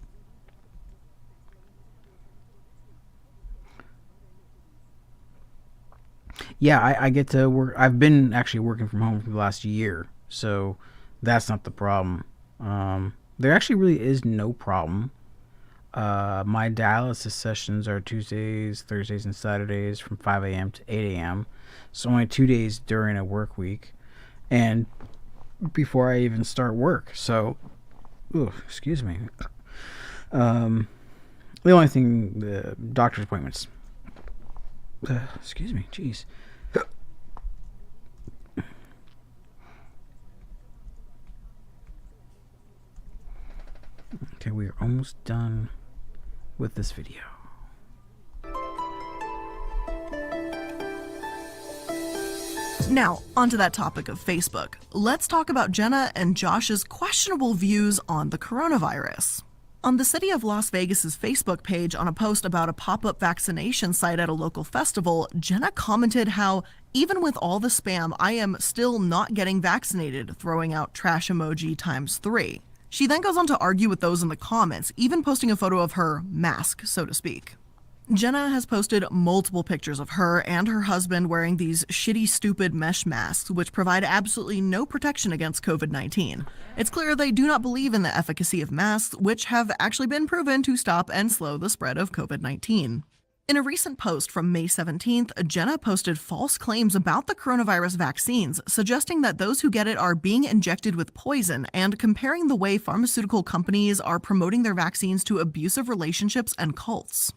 Yeah, I get to work. I've been actually working from home for the last year, so that's not the problem. There actually really is no problem. My dialysis sessions are Tuesdays, Thursdays, and Saturdays from 5 a.m. to 8 a.m. So only 2 days during a work week, and before I even start work. So, excuse me. The only thing, the doctor's appointments. Excuse me, jeez. Okay, we are almost done with this video. Now, onto that topic of Facebook. Let's talk about Jenna and Josh's questionable views on the coronavirus. On the City of Las Vegas's Facebook page, on a post about a pop-up vaccination site at a local festival, Jenna commented how, even with all the spam, I am still not getting vaccinated, throwing out trash emoji ×3. She then goes on to argue with those in the comments, even posting a photo of her mask, so to speak. Jenna has posted multiple pictures of her and her husband wearing these shitty, stupid mesh masks, which provide absolutely no protection against COVID-19. It's clear they do not believe in the efficacy of masks, which have actually been proven to stop and slow the spread of COVID-19. In a recent post from May 17th, Jenna posted false claims about the coronavirus vaccines, suggesting that those who get it are being injected with poison and comparing the way pharmaceutical companies are promoting their vaccines to abusive relationships and cults.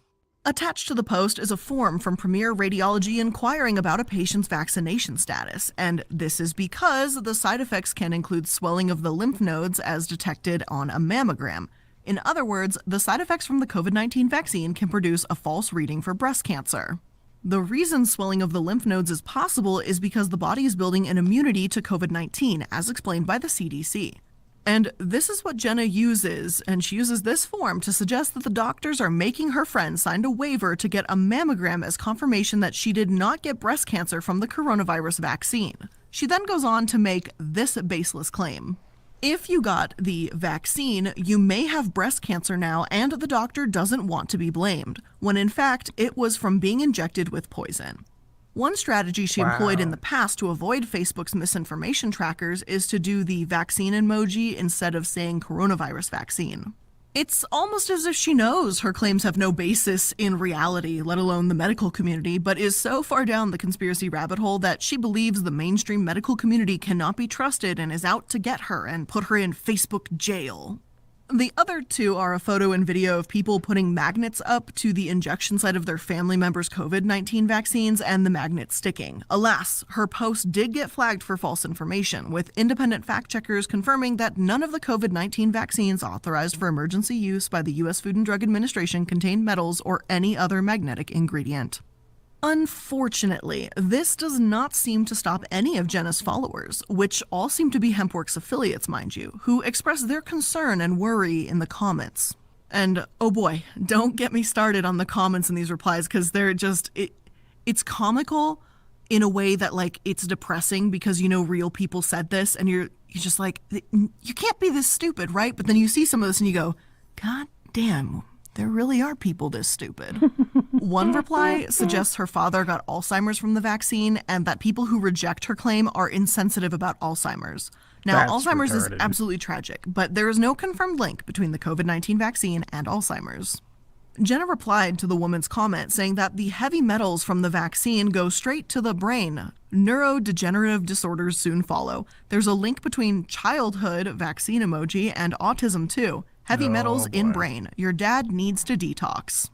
Attached to the post is a form from Premier Radiology inquiring about a patient's vaccination status, and this is because the side effects can include swelling of the lymph nodes as detected on a mammogram. In other words, the side effects from the COVID-19 vaccine can produce a false reading for breast cancer. The reason swelling of the lymph nodes is possible is because the body is building an immunity to COVID-19, as explained by the CDC. And this is what Jenna uses, and she uses this form to suggest that the doctors are making her friend sign a waiver to get a mammogram as confirmation that she did not get breast cancer from the coronavirus vaccine. She then goes on to make this baseless claim. If you got the vaccine, you may have breast cancer now, and the doctor doesn't want to be blamed, when in fact it was from being injected with poison. One strategy she employed in the past to avoid Facebook's misinformation trackers is to do the vaccine emoji instead of saying coronavirus vaccine. It's almost as if she knows her claims have no basis in reality, let alone the medical community, but is so far down the conspiracy rabbit hole that she believes the mainstream medical community cannot be trusted and is out to get her and put her in Facebook jail. The other two are a photo and video of people putting magnets up to the injection site of their family members' COVID-19 vaccines and the magnet sticking. Alas, her post did get flagged for false information, with independent fact checkers confirming that none of the COVID-19 vaccines authorized for emergency use by the U.S. Food and Drug Administration contained metals or any other magnetic ingredient. Unfortunately, this does not seem to stop any of Jenna's followers, which all seem to be Hempworks affiliates, mind you, who express their concern and worry in the comments. And oh boy, don't get me started on the comments in these replies, because they're just, it's comical in a way that, like, it's depressing because, you know, real people said this and you're just like, you can't be this stupid, right? But then you see some of this and you go, God damn, there really are people this stupid. One reply suggests her father got Alzheimer's from the vaccine and that people who reject her claim are insensitive about Alzheimer's. Now, That's Alzheimer's is retarded. absolutely tragic, but there is no confirmed link between the COVID-19 vaccine and Alzheimer's. Jenna replied to the woman's comment saying that the heavy metals from the vaccine go straight to the brain. Neurodegenerative disorders soon follow. There's a link between childhood vaccine emoji and autism too. Heavy metals in brain. Your dad needs to detox.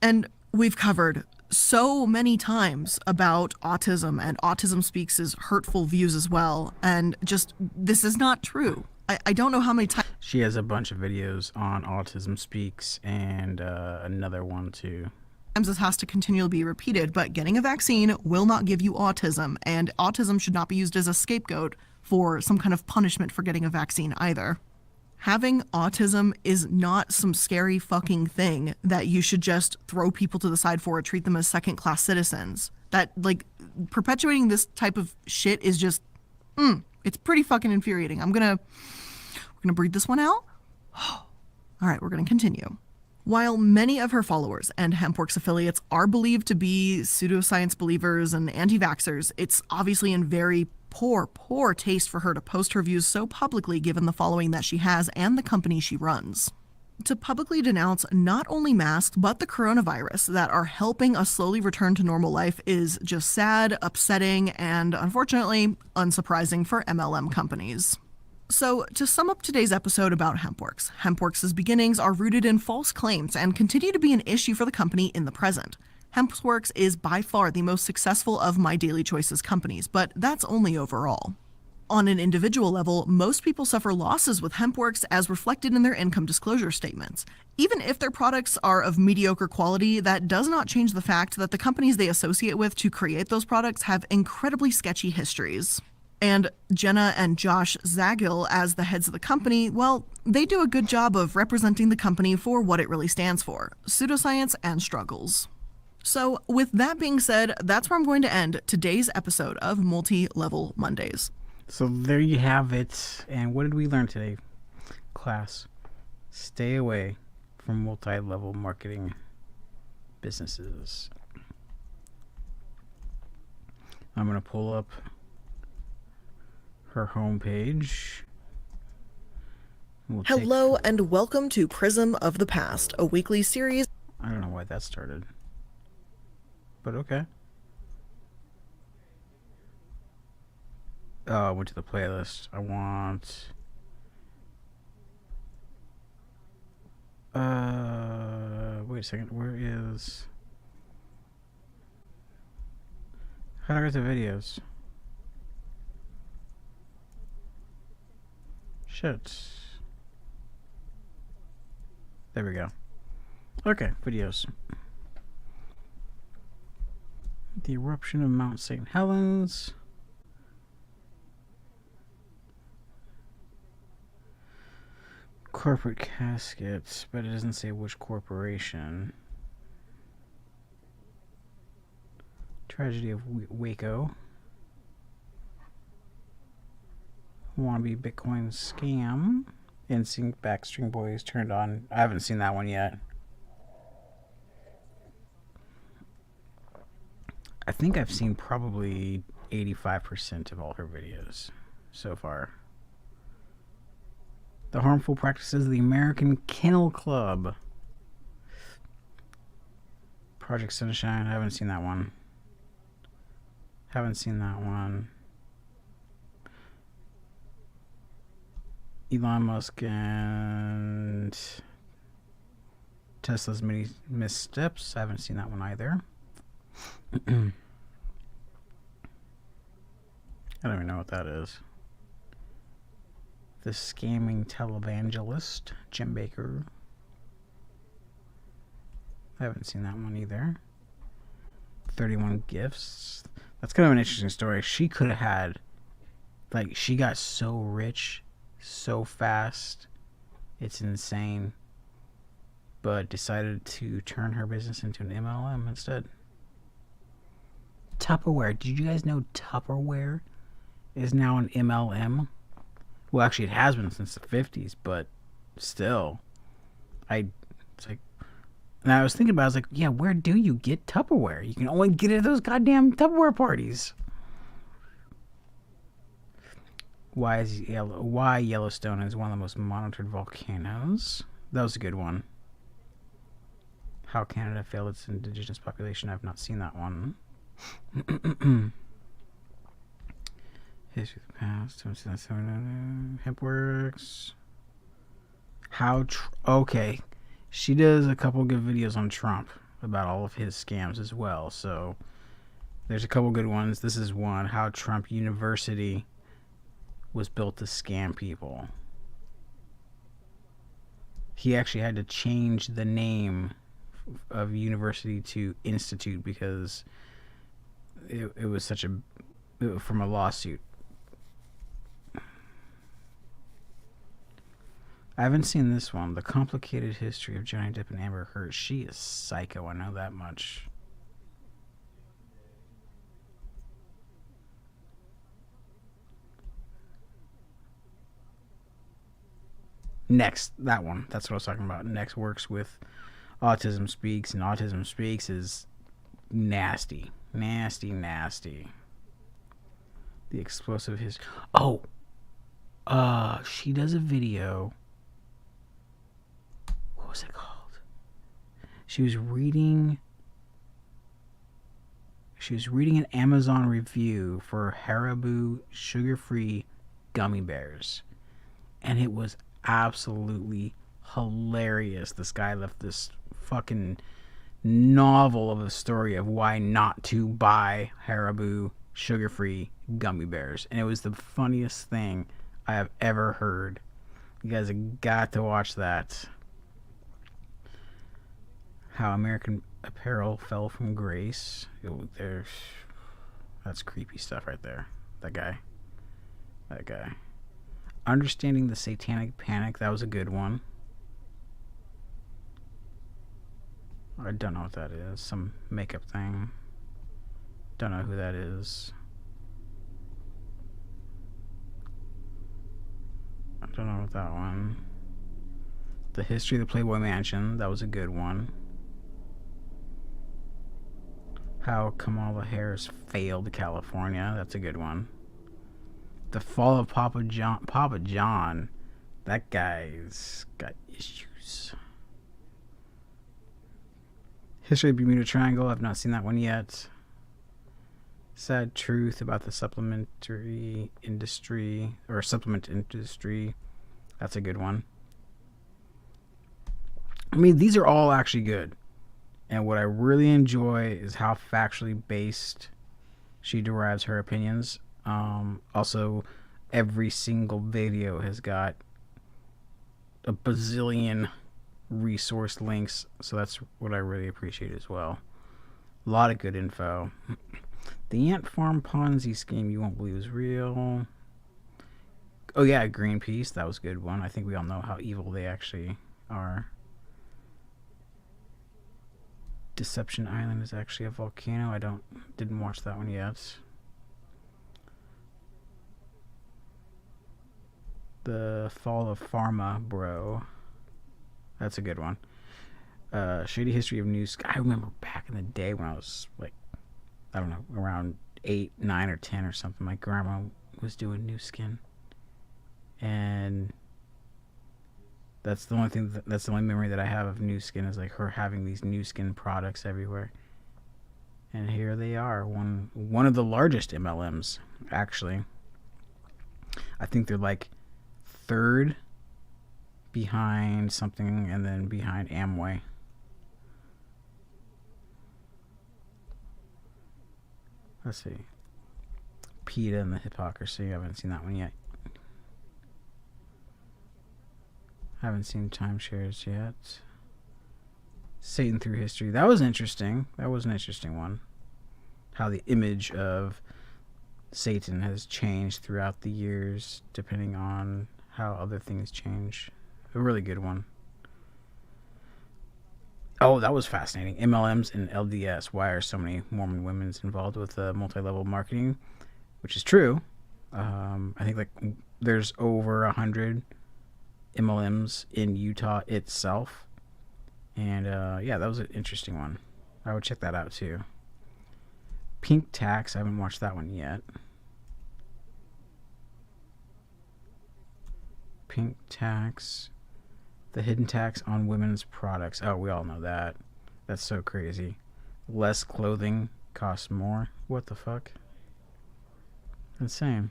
And we've covered so many times about autism, and Autism Speaks' hurtful views as well. And just, this is not true. I don't know how many times. She has a bunch of videos on Autism Speaks and another one too. This has to continually be repeated, but getting a vaccine will not give you autism, and autism should not be used as a scapegoat for some kind of punishment for getting a vaccine either. Having autism is not some scary fucking thing that you should just throw people to the side for or treat them as second-class citizens. That, like, perpetuating this type of shit is just, it's pretty fucking infuriating. We're gonna breathe this one out. All right, we're gonna continue. While many of her followers and Hempworks affiliates are believed to be pseudoscience believers and anti-vaxxers, it's obviously in very poor taste for her to post her views so publicly given the following that she has and the company she runs. To publicly denounce not only masks, but the coronavirus that are helping us slowly return to normal life is just sad, upsetting, and unfortunately, unsurprising for MLM companies. So, to sum up today's episode about Hempworks, Hempworks' beginnings are rooted in false claims and continue to be an issue for the company in the present. Hempworks is by far the most successful of My Daily Choices companies, but that's only overall. On an individual level, most people suffer losses with Hempworks as reflected in their income disclosure statements. Even if their products are of mediocre quality, that does not change the fact that the companies they associate with to create those products have incredibly sketchy histories. And Jenna and Josh Zagil, as the heads of the company, well, they do a good job of representing the company for what it really stands for: pseudoscience and struggles. So, with that being said, that's where I'm going to end today's episode of Multi-Level Mondays. So there you have it. And what did we learn today, class? Stay away from multi-level marketing businesses. I'm going to pull up her homepage. Hello and welcome to Prism of the Past, a weekly series. I don't know why that started, but okay. I went to the playlist. I want wait a second, where is, how do I get the videos? Shit. There we go. Okay, videos. The eruption of Mount St. Helens. Corporate caskets, but it doesn't say which corporation. Tragedy of Waco. Wannabe Bitcoin scam. NSYNC Backstreet Boys turned on. I haven't seen that one yet. I think I've seen probably 85% of all her videos so far. The harmful practices of the American Kennel Club. Project Sunshine. I haven't seen that one. Haven't seen that one. Elon Musk and Tesla's many missteps. I haven't seen that one either. I don't even know what that is. The Scamming Televangelist, Jim Baker. I haven't seen that one either. 31 gifts. That's kind of an interesting story. She could have had, like, she got so rich so fast. It's insane. But decided to turn her business into an MLM instead. Tupperware. Did you guys know Tupperware is now an MLM? Well, actually, it has been since the 50s, but still. It's like, and I was thinking about it, I was like, yeah, where do you get Tupperware? You can only get it at those goddamn Tupperware parties. Why Yellowstone is one of the most monitored volcanoes? That was a good one. How Canada failed its indigenous population. I've not seen that one. History of the past. Hempworks. Okay. She does a couple good videos on Trump about all of his scams as well. So there's a couple good ones. This is one. How Trump University was built to scam people. He actually had to change the name of university to institute because it was such from a lawsuit. I haven't seen this one. The Complicated History of Johnny Depp and Amber Heard. She is psycho, I know that much. Next, that one. That's what I was talking about. Next works with Autism Speaks, and Autism Speaks is nasty. Nasty, nasty. The Explosive History. Oh! She does a video. What was it called? She was reading an Amazon review for Haribo sugar-free gummy bears. And it was absolutely hilarious. This guy left this fucking novel of a story of why not to buy Haribo sugar-free gummy bears. And it was the funniest thing I have ever heard. You guys have got to watch that. How American Apparel fell from grace. That's creepy stuff right there. That guy. Understanding the Satanic Panic. That was a good one. I don't know what that is. Some makeup thing. Don't know who that is. I don't know what that one. The History of the Playboy Mansion. That was a good one. How Kamala Harris failed California. That's a good one. The Fall of Papa John. That guy's got issues. History of Bermuda Triangle. I've not seen that one yet. Sad Truth about the supplement industry. That's a good one. I mean, these are all actually good. And what I really enjoy is how factually based she derives her opinions. Also, every single video has got a bazillion resource links, so that's what I really appreciate as well. A lot of good info. The Ant Farm Ponzi scheme you won't believe is real. Oh yeah, Greenpeace, that was a good one. I think we all know how evil they actually are. Deception Island is actually a volcano. I didn't watch that one yet. The Fall of Pharma, bro. That's a good one. Shady History of News. I remember back in the day when I was like, I don't know, around 8, 9, or 10 or something. My grandma was doing New Skin, and that's the only memory that I have of New Skin is like her having these New Skin products everywhere. And here they are, one of the largest MLMs, actually. I think they're like third behind something and then behind Amway. Let's see. PETA and the Hypocrisy. I haven't seen that one yet. I haven't seen Timeshares yet. Satan Through History. That was interesting. That was an interesting one. how the image of Satan has changed throughout the years, depending on how other things change. A really good one. Oh, that was fascinating. MLMs and LDS. Why are so many Mormon women involved with multi-level marketing? Which is true. I think like there's over 100 MLMs in Utah itself. And yeah, that was an interesting one. I would check that out too. Pink Tax. I haven't watched that one yet. Pink Tax. The hidden tax on women's products. Oh, we all know that. That's so crazy. Less clothing costs more. What the fuck? Insane.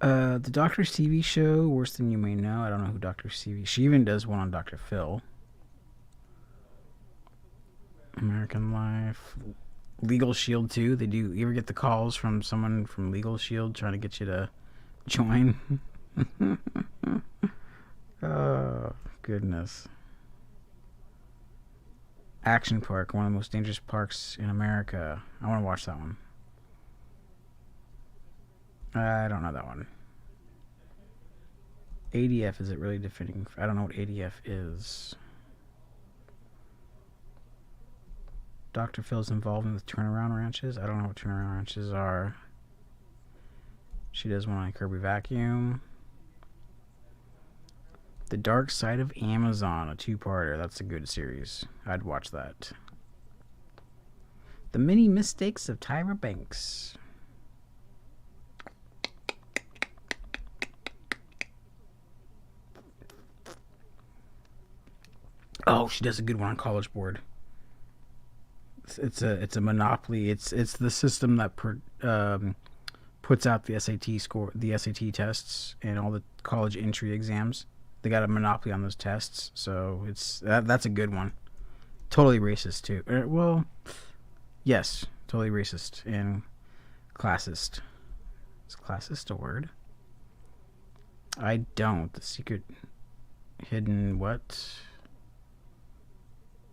The Doctor's TV show, Worse Than You May Know. I don't know who Dr. TV. She even does one on Dr. Phil. American Life. Legal Shield too. They do. You ever get the calls from someone from Legal Shield trying to get you to join? Oh, goodness. Action Park, one of the most dangerous parks in America. I want to watch that one. I don't know that one. ADF, is it really defending? I don't know what ADF is. Dr. Phil's involvement with turnaround ranches. I don't know what turnaround ranches are. She does one on Kirby Vacuum. The Dark Side of Amazon, a two-parter. That's a good series. I'd watch that. The Many Mistakes of Tyra Banks. Oh, she does a good one on College Board. It's a monopoly. It's the system that puts out the SAT score, the SAT tests, and all the college entry exams. They got a monopoly on those tests, so that's a good one. Totally racist too. Well, yes, totally racist and classist. Is classist a word? I don't. The secret, hidden what?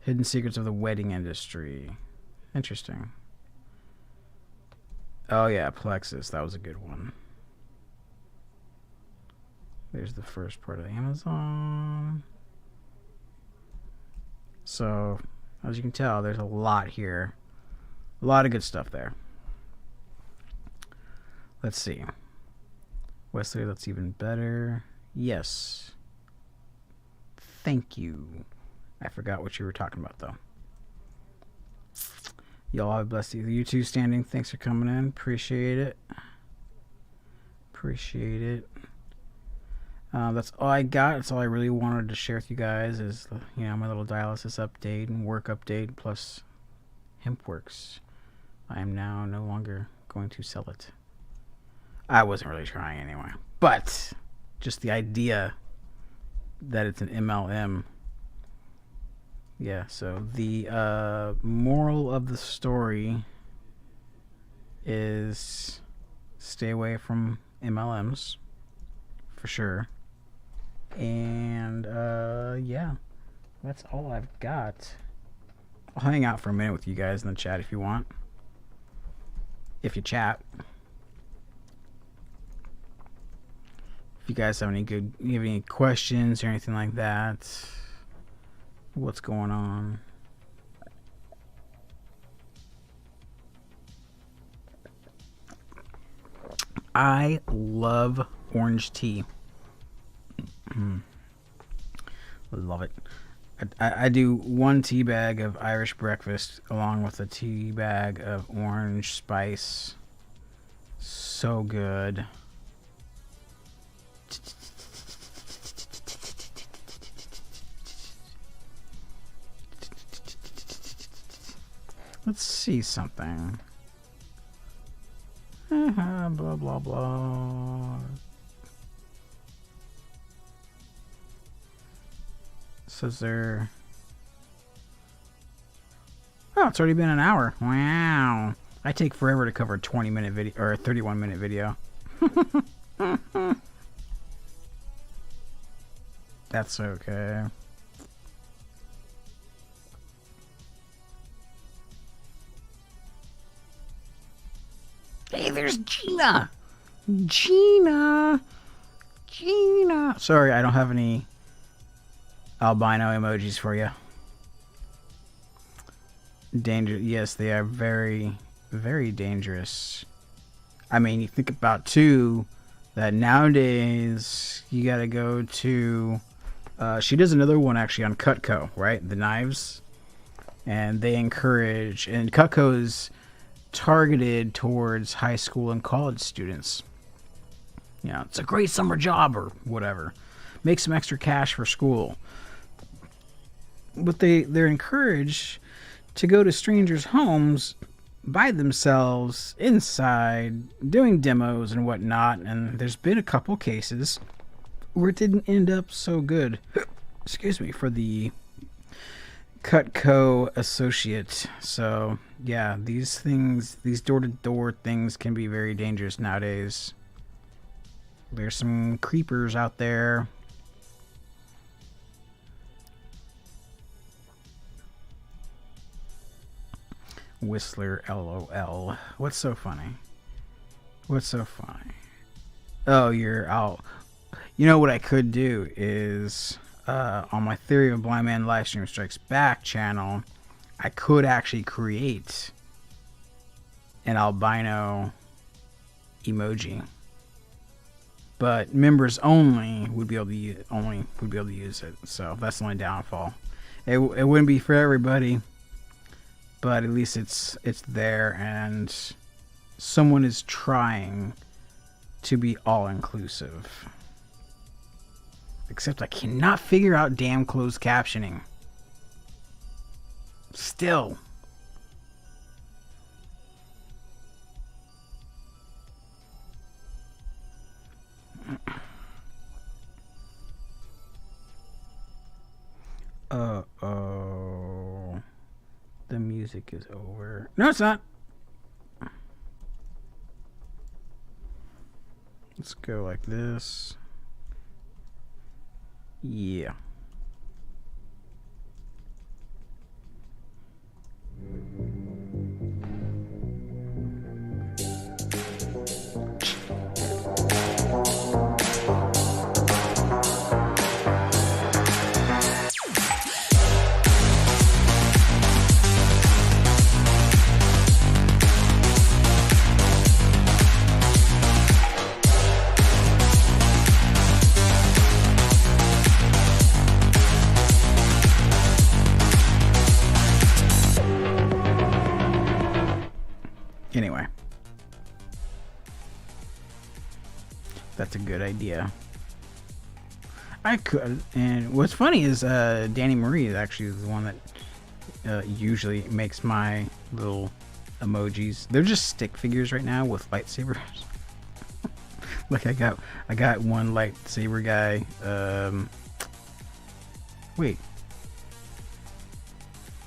Hidden secrets of the wedding industry. Interesting. Oh yeah, Plexus. That was a good one. There's the first part of Amazon. So, as you can tell, there's a lot here. A lot of good stuff there. Let's see. Wesley, that's even better. Yes. Thank you. I forgot what you were talking about, though. Y'all have a blessed day. You two standing. Thanks for coming in. Appreciate it. Appreciate it. That's all I got. That's all I really wanted to share with you guys is, my little dialysis update and work update plus Hempworks. I am now no longer going to sell it. I wasn't really trying anyway. But just the idea that it's an MLM. Yeah, so the moral of the story is stay away from MLMs for sure. And yeah, that's all I've got. I'll hang out for a minute with you guys in the chat if you want. If you chat. If you guys have any questions or anything like that. What's going on? I love orange tea. Love it. I do one tea bag of Irish breakfast along with a tea bag of orange spice. So good. Let's see something. Blah, blah, blah. Says there... Oh, it's already been an hour. Wow. I take forever to cover a 20-minute video, or a 31-minute video. That's okay. there's Gina. Gina. Sorry, I don't have any albino emojis for you. Danger. Yes, they are very, very dangerous. I mean, you think about too that nowadays you gotta go to. She does another one actually on Cutco, right? The knives, and they encourage. And Cutco is targeted towards high school and college students. You know, it's a great summer job or whatever. Make some extra cash for school. But they're encouraged to go to strangers' homes by themselves inside doing demos and whatnot, and there's been a couple cases where it didn't end up so good. Excuse me, for the Cutco associate. So yeah, these things, these door-to-door things can be very dangerous nowadays. There's some creepers out there. Whistler, LOL. What's so funny? What's so funny? Oh, you're out. You know what I could do is on my Theory of a Blind Man Livestream Strikes Back channel, I could actually create an albino emoji, but members only would be able to use it. So that's the only downfall. It wouldn't be for everybody. But at least it's there, and someone is trying to be all-inclusive. Except I cannot figure out damn closed captioning. Still. Uh-oh. The music is over. No, it's not. Let's go like this. Yeah. Anyway, that's a good idea. I could, and what's funny is Danny Marie is actually the one that usually makes my little emojis. They're just stick figures right now with lightsabers. Like I got one lightsaber guy. Wait,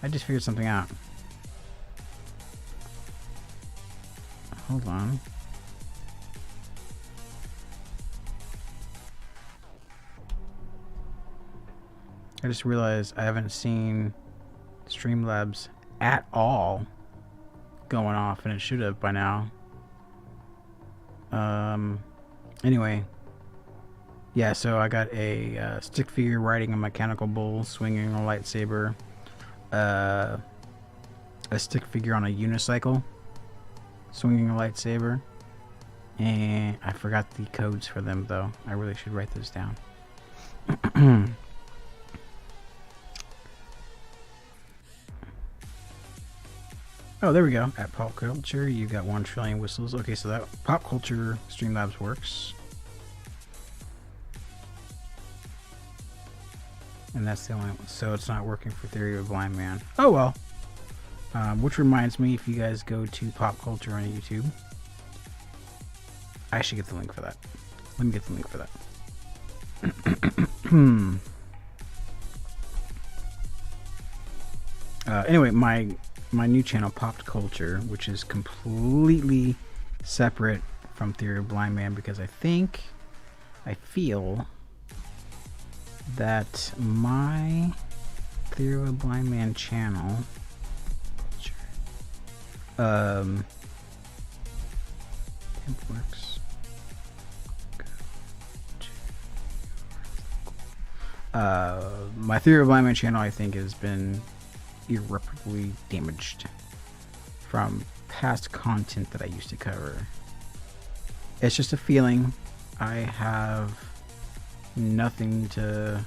I just figured something out. Hold on. I just realized I haven't seen Streamlabs at all going off, and it should have by now. Anyway. Yeah, so I got a stick figure riding a mechanical bull, swinging a lightsaber. A stick figure on a unicycle, swinging a lightsaber, and I forgot the codes for them though. I really should write those down. Oh, there we go. At Pop Culture, you got 1 trillion whistles. Okay, so that Pop Culture Streamlabs works, and that's the only one. So it's not working for Theory of a Blind Man. Oh well. Which reminds me, if you guys go to Pop Culture on YouTube, I should get the link for that. Let me get the link for that. Anyway, my new channel, Pop Culture, which is completely separate from Theory of a Blind Man, because I feel that my Theory of a Blind Man channel Hempworks. My Theory of Alignment channel, I think, has been irreparably damaged from past content that I used to cover. It's just a feeling. I have nothing to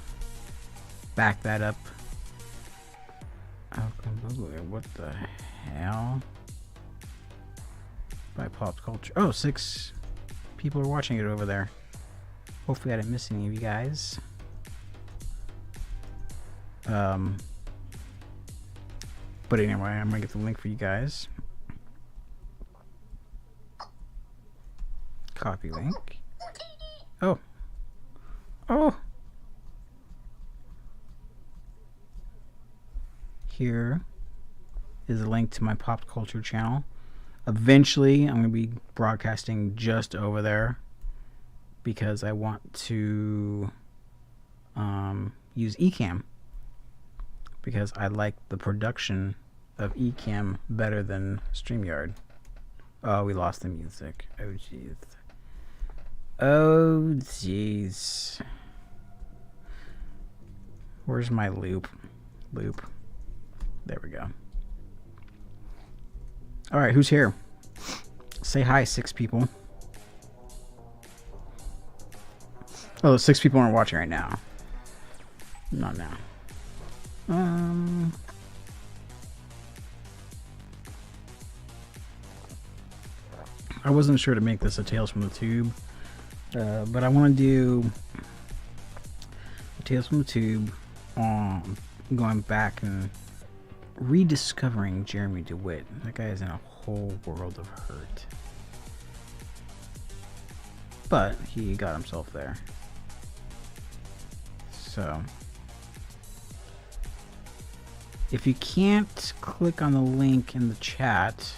back that up. What the hell? By pop culture. Oh, 6 people are watching it over there. Hopefully I didn't miss any of you guys. But anyway, I'm gonna get the link for you guys. Copy link. Oh. Oh. Here is a link to my pop culture channel. Eventually, I'm going to be broadcasting just over there because I want to use Ecamm because I like the production of Ecamm better than StreamYard. Oh, we lost the music. Oh, jeez. Oh, jeez. Where's my loop? Loop. There we go. All right, who's here? Say hi, 6 people. Oh, 6 people aren't watching right now. Not now. I wasn't sure to make this a Tales from the Tube, but I want to do a Tales from the Tube on going back and rediscovering Jeremy DeWitt. That guy is in a whole world of hurt. But he got himself there. So, if you can't click on the link in the chat,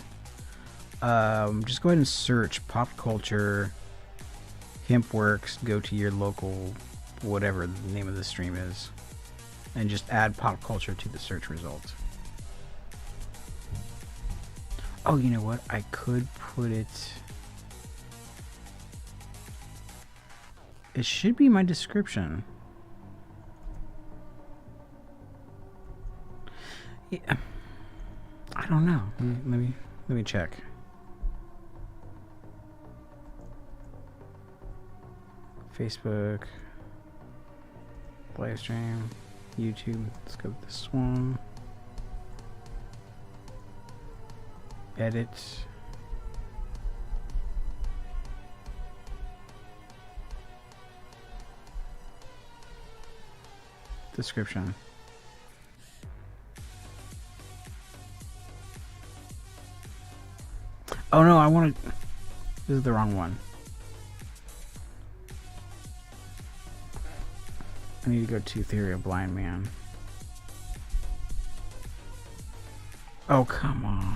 just go ahead and search pop culture Hempworks. Go to your local, whatever the name of the stream is, and just add pop culture to the search result. Oh, you know what? I could put it... It should be my description. Yeah. I don't know. Let me check. Facebook, live stream, YouTube. Let's go with this one. Edit. Description. Oh no, I want to... This is the wrong one. I need to go to Theory of Blind Man. Oh, come on.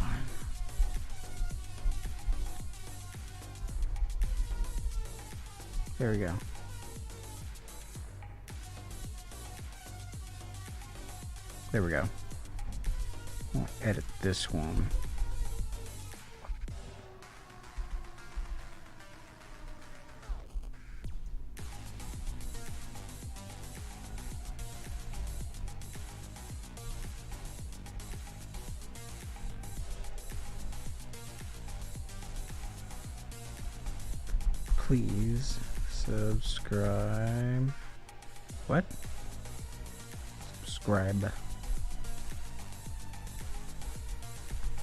There we go. There we go. I'll edit this one. Please subscribe. What? Subscribe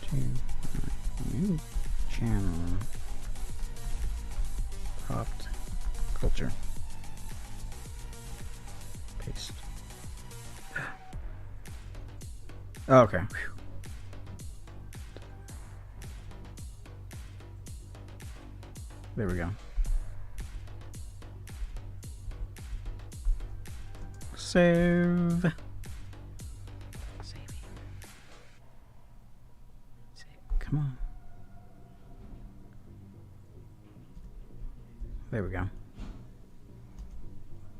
to my new channel, Pop Culture. Paste. Oh, okay. Whew. There we go. Save. Save. Come on. There we go.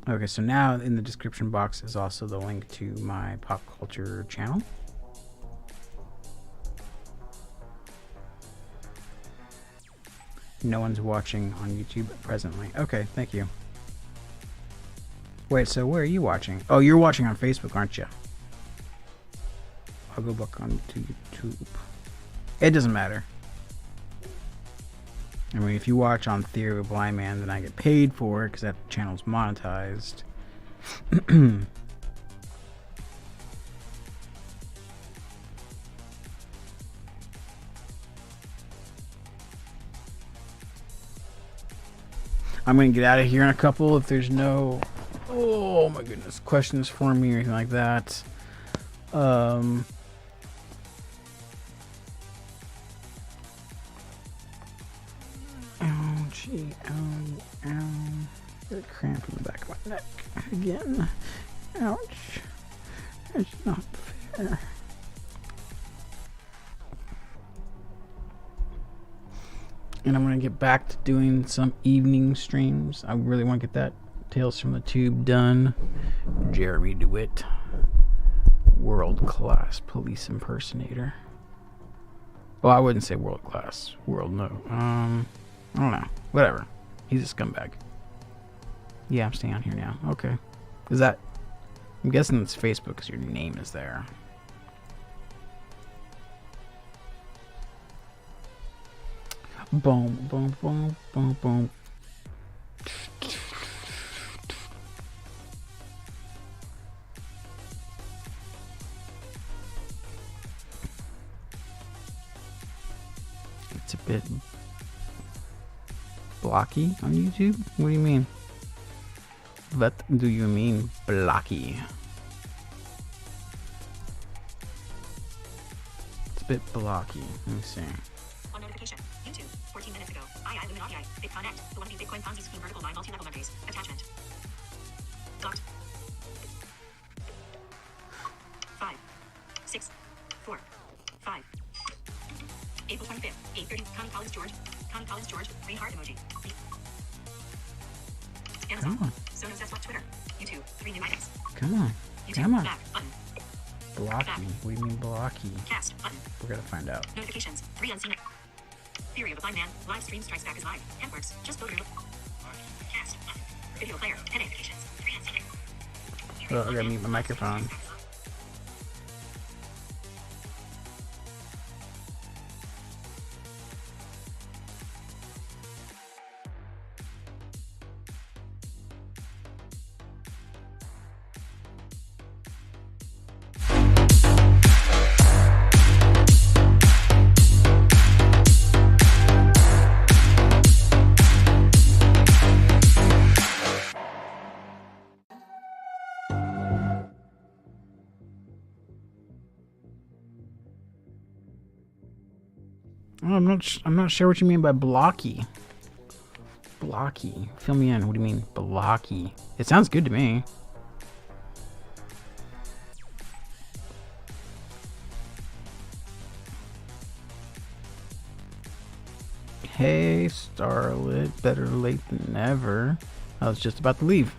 Okay, so now in the description box is also the link to my pop culture channel. No one's watching on YouTube presently. Okay, thank you. Wait, so where are you watching? Oh, you're watching on Facebook, aren't you? I'll go back on to YouTube. It doesn't matter. I mean, if you watch on Theory of a Blind Man, then I get paid for it because that channel's monetized. I'm going to get out of here in a couple if there's no, oh my goodness, questions for me or anything like that. Oh, gee, ow. Got a cramp in the back of my neck again. Ouch. It's not fair. And I'm going to get back to doing some evening streams. I really want to get that Tales from the Tube done. Jeremy DeWitt. World-class police impersonator. Well, I wouldn't say world-class. I don't know. Whatever. He's a scumbag. Yeah, I'm staying on here now. Okay. Is that... I'm guessing it's Facebook because your name is there. Boom, boom, boom, boom, boom. It's a bit blocky on YouTube? What do you mean? What do you mean blocky? It's a bit blocky. Let me see. On notification. YouTube. 14 minutes ago. Illuminati. BitConnect. The one of these Bitcoin Ponzi scheme vertical line multi-level Mondays. Attachment. Dot. 5. 6. 4. 5. April 25th. 8:30. Connie Collins George. Connie Collins George. Green heart emoji. Amazon. Sonos Desktop Twitter. YouTube. 3 new items. Come on. YouTube. Come on. Back. Button. Blocky. Back. What do you mean blocky? Cast. Button. We're gonna find out. Notifications. 3 unseen. Theory of a Blind Man. Live stream strikes back is live. Hempworks. Just go to Cast. Button. Video player. 10 notifications. 3 unseen. Oh, I gotta mute my microphone. Oh, I'm not sure what you mean by blocky. Blocky. Fill me in. What do you mean blocky? It sounds good to me. Hey, Starlet. Better late than never. I was just about to leave.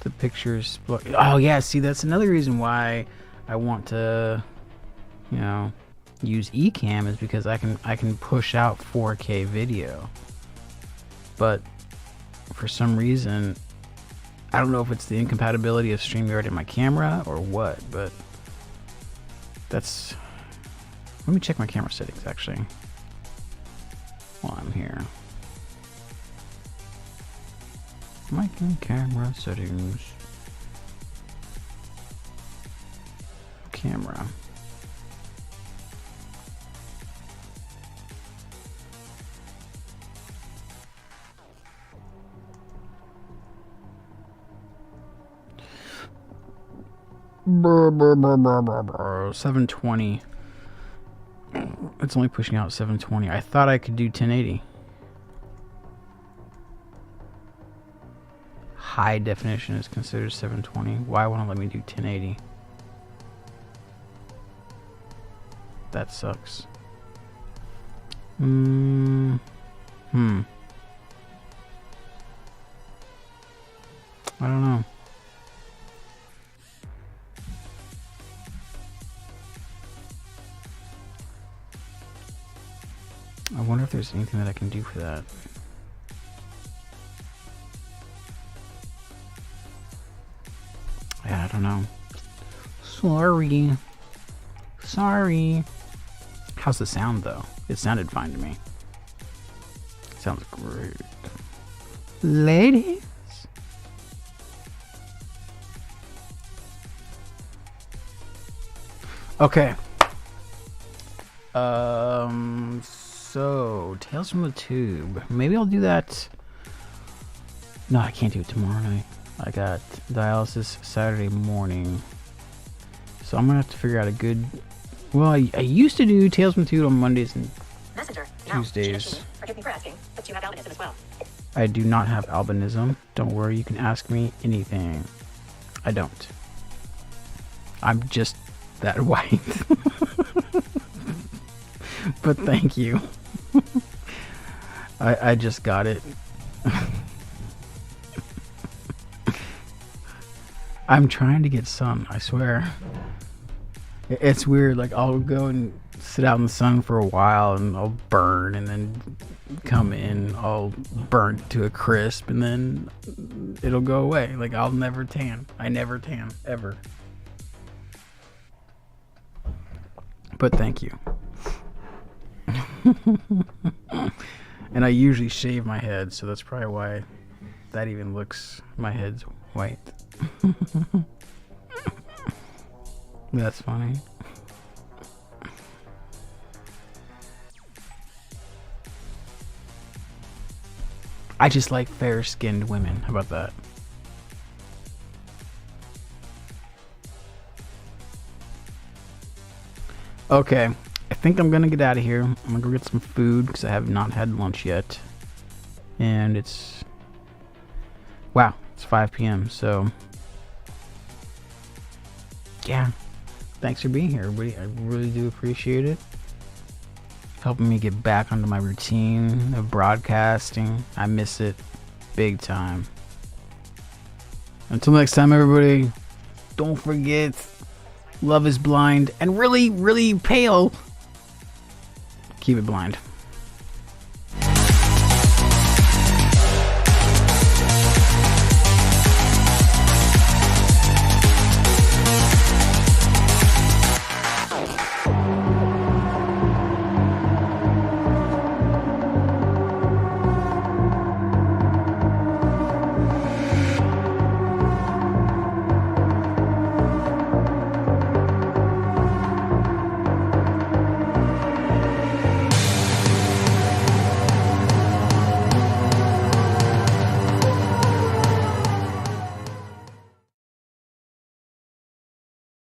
The pictures. Oh yeah. See, that's another reason why I want to, you know, use Ecamm is because I can push out 4K video. But for some reason, I don't know if it's the incompatibility of StreamYard in my camera or what, but that's... Let me check my camera settings actually while I'm here. Mic and camera settings. Camera. Brr, brr, brr, brr, brr, brr. 720. It's only pushing out 720. I thought I could do 1080. High definition is considered 720. Why won't it let me do 1080? That sucks. I don't know. I wonder if there's anything that I can do for that. Yeah, I don't know. Sorry. Sorry. How's the sound, though? It sounded fine to me. Sounds great. Ladies. Okay. So, Tales from the Tube. Maybe I'll do that. No, I can't do it tomorrow night. I got dialysis Saturday morning. So I'm gonna have to figure out a good... Well, I used to do Tales from the Tube on Mondays and Messenger. Tuesdays. Forgive me for asking, but you have albinism as well. I do not have albinism. Don't worry, you can ask me anything. I don't. I'm just that white. But thank you. I just got it. I'm trying to get sun, I swear. It's weird, like I'll go and sit out in the sun for a while and I'll burn and then come in all burnt to a crisp and then it'll go away. Like I'll never tan. I never tan, ever. But thank you. And I usually shave my head, so that's probably why that even looks, my head's white. That's funny. I just like fair-skinned women. How about that? Okay, I think I'm gonna get out of here. I'm gonna go get some food because I have not had lunch yet. And it's... Wow, it's 5 p.m. So... Yeah. Thanks for being here, everybody. I really do appreciate it. Helping me get back onto my routine of broadcasting. I miss it big time. Until next time, everybody, don't forget, love is blind and really, really pale. Keep it blind.